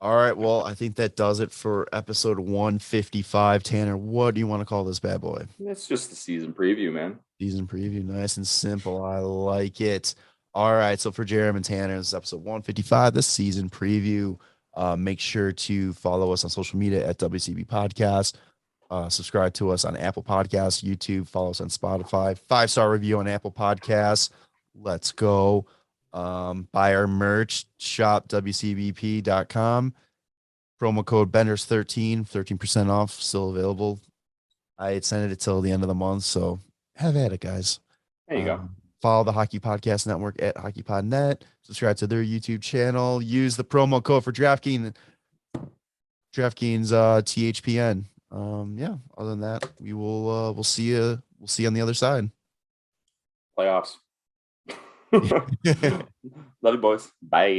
All right. Well, I think that does it for episode 155. Tanner, what do you want to call this bad boy? It's just the season preview, man. Season preview. Nice and simple. I like it. All right. So for Jarom and Tanner, this is episode 155, the season preview. Make sure to follow us on social media at WCB Podcast. Subscribe to us on Apple Podcasts, YouTube, follow us on Spotify. 5-star review on Apple Podcasts. Let's go. Buy our merch, shop WCBP.com. Promo code Benders13, 13% off, still available. I extended it till the end of the month, so have at it, guys. There you go. Follow the Hockey Podcast Network at HockeyPodNet. Subscribe to their YouTube channel. Use the promo code for DraftKings THPN. Yeah, other than that, we'll see you on the other side. Playoffs. Love you, boys. Bye.